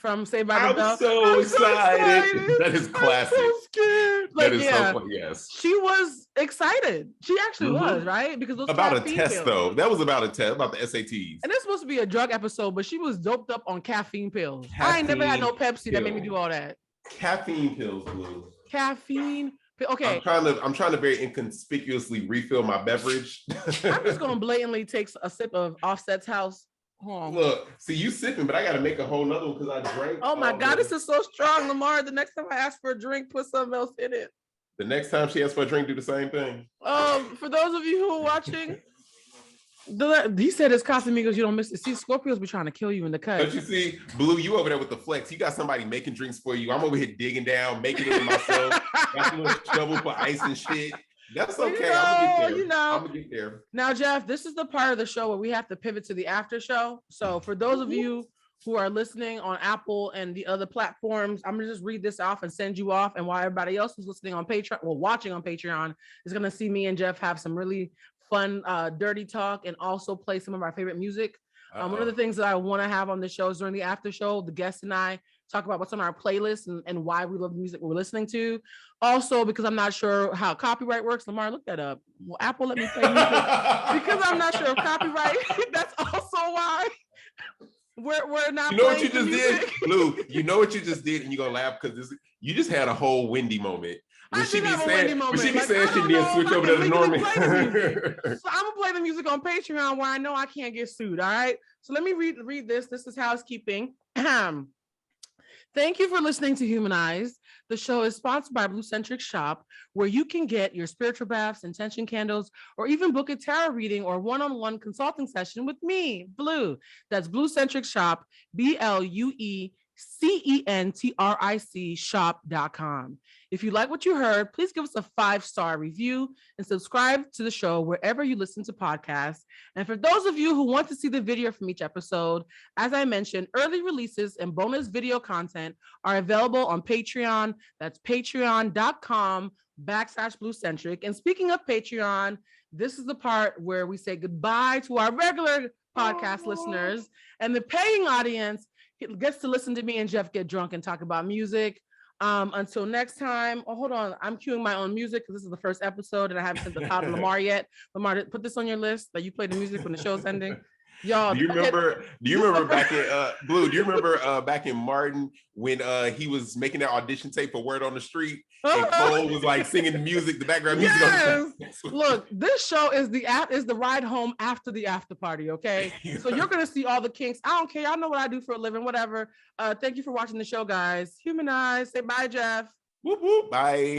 from Saved by the I'm Bell. so excited. That is classic. I'm so scared. That is so funny. Yes. She was excited. She actually was, right? Because those about a test pills, though. That was about a test, about the SATs. And it's supposed to be a drug episode, but she was doped up on caffeine pills. I ain't never had no Pepsi that made me do all that. Caffeine pills, Blue. Caffeine. Okay. I'm trying to very inconspicuously refill my beverage. I'm just gonna blatantly take a sip of Offset's House. Look, see you sipping, but I gotta make a whole nother one because I drank. Oh my God, this is so strong, Lamar. The next time I ask for a drink, put something else in it. The next time she asks for a drink, do the same thing. For those of you who are watching, he said it's Casamigos, you don't miss it. See, Scorpios be trying to kill you in the cut. Don't you see, Blue, you over there with the flex. You got somebody making drinks for you. I'm over here digging down, making it myself. Got a little shovel for ice and shit. That's okay. I'm gonna get there. Now, Jeff, this is the part of the show where we have to pivot to the after show. So for those of you who are listening on Apple and the other platforms, I'm gonna just read this off and send you off. And while everybody else who's listening on Patreon, watching on Patreon, is gonna see me and Jeff have some really fun dirty talk and also play some of our favorite music. One of the things that I want to have on the show is during the after show, the guests and I talk about what's on our playlist and why we love the music we're listening to. Also, because I'm not sure how copyright works, Lamar, look that up. Well, Apple let me play music because I'm not sure of copyright. That's also why we're not. You know what you just did, Blue? You know what you just did, and you're gonna laugh because you just had a whole Wendy moment. When she be saying she didn't switch over to the Norman. So I'm gonna play the music on Patreon where I know I can't get sued. All right. So let me read this. This is housekeeping. Thank you for listening to Humanized. The show is sponsored by Blue Centric Shop, where you can get your spiritual baths, intention candles, or even book a tarot reading or one-on-one consulting session with me, Blue. That's Blue Centric Shop, BLUECENTRIC shop.com. If you like what you heard, please give us a 5-star review and subscribe to the show wherever you listen to podcasts. And for those of you who want to see the video from each episode, as I mentioned, early releases and bonus video content are available on Patreon. That's patreon.com/BlueCentric. And speaking of Patreon, this is the part where we say goodbye to our regular podcast listeners, and the paying audience gets to listen to me and Jeff get drunk and talk about music. Until next time. Oh, hold on. I'm cueing my own music because this is the first episode and I haven't sent the file to Lamar yet. Lamar, put this on your list that you play the music when the show's ending. Y'all, do you remember back in Blue? Do you remember back in Martin when he was making that audition tape for Word on the Street and Cole was like singing the music, the background music? Yes. Look, this show is the ride home after the after party. Okay, so you're gonna see all the kinks. I don't care. Y'all know what I do for a living. Whatever. Thank you for watching the show, guys. Humanized. Say bye, Jeff. Whoop whoop. Bye.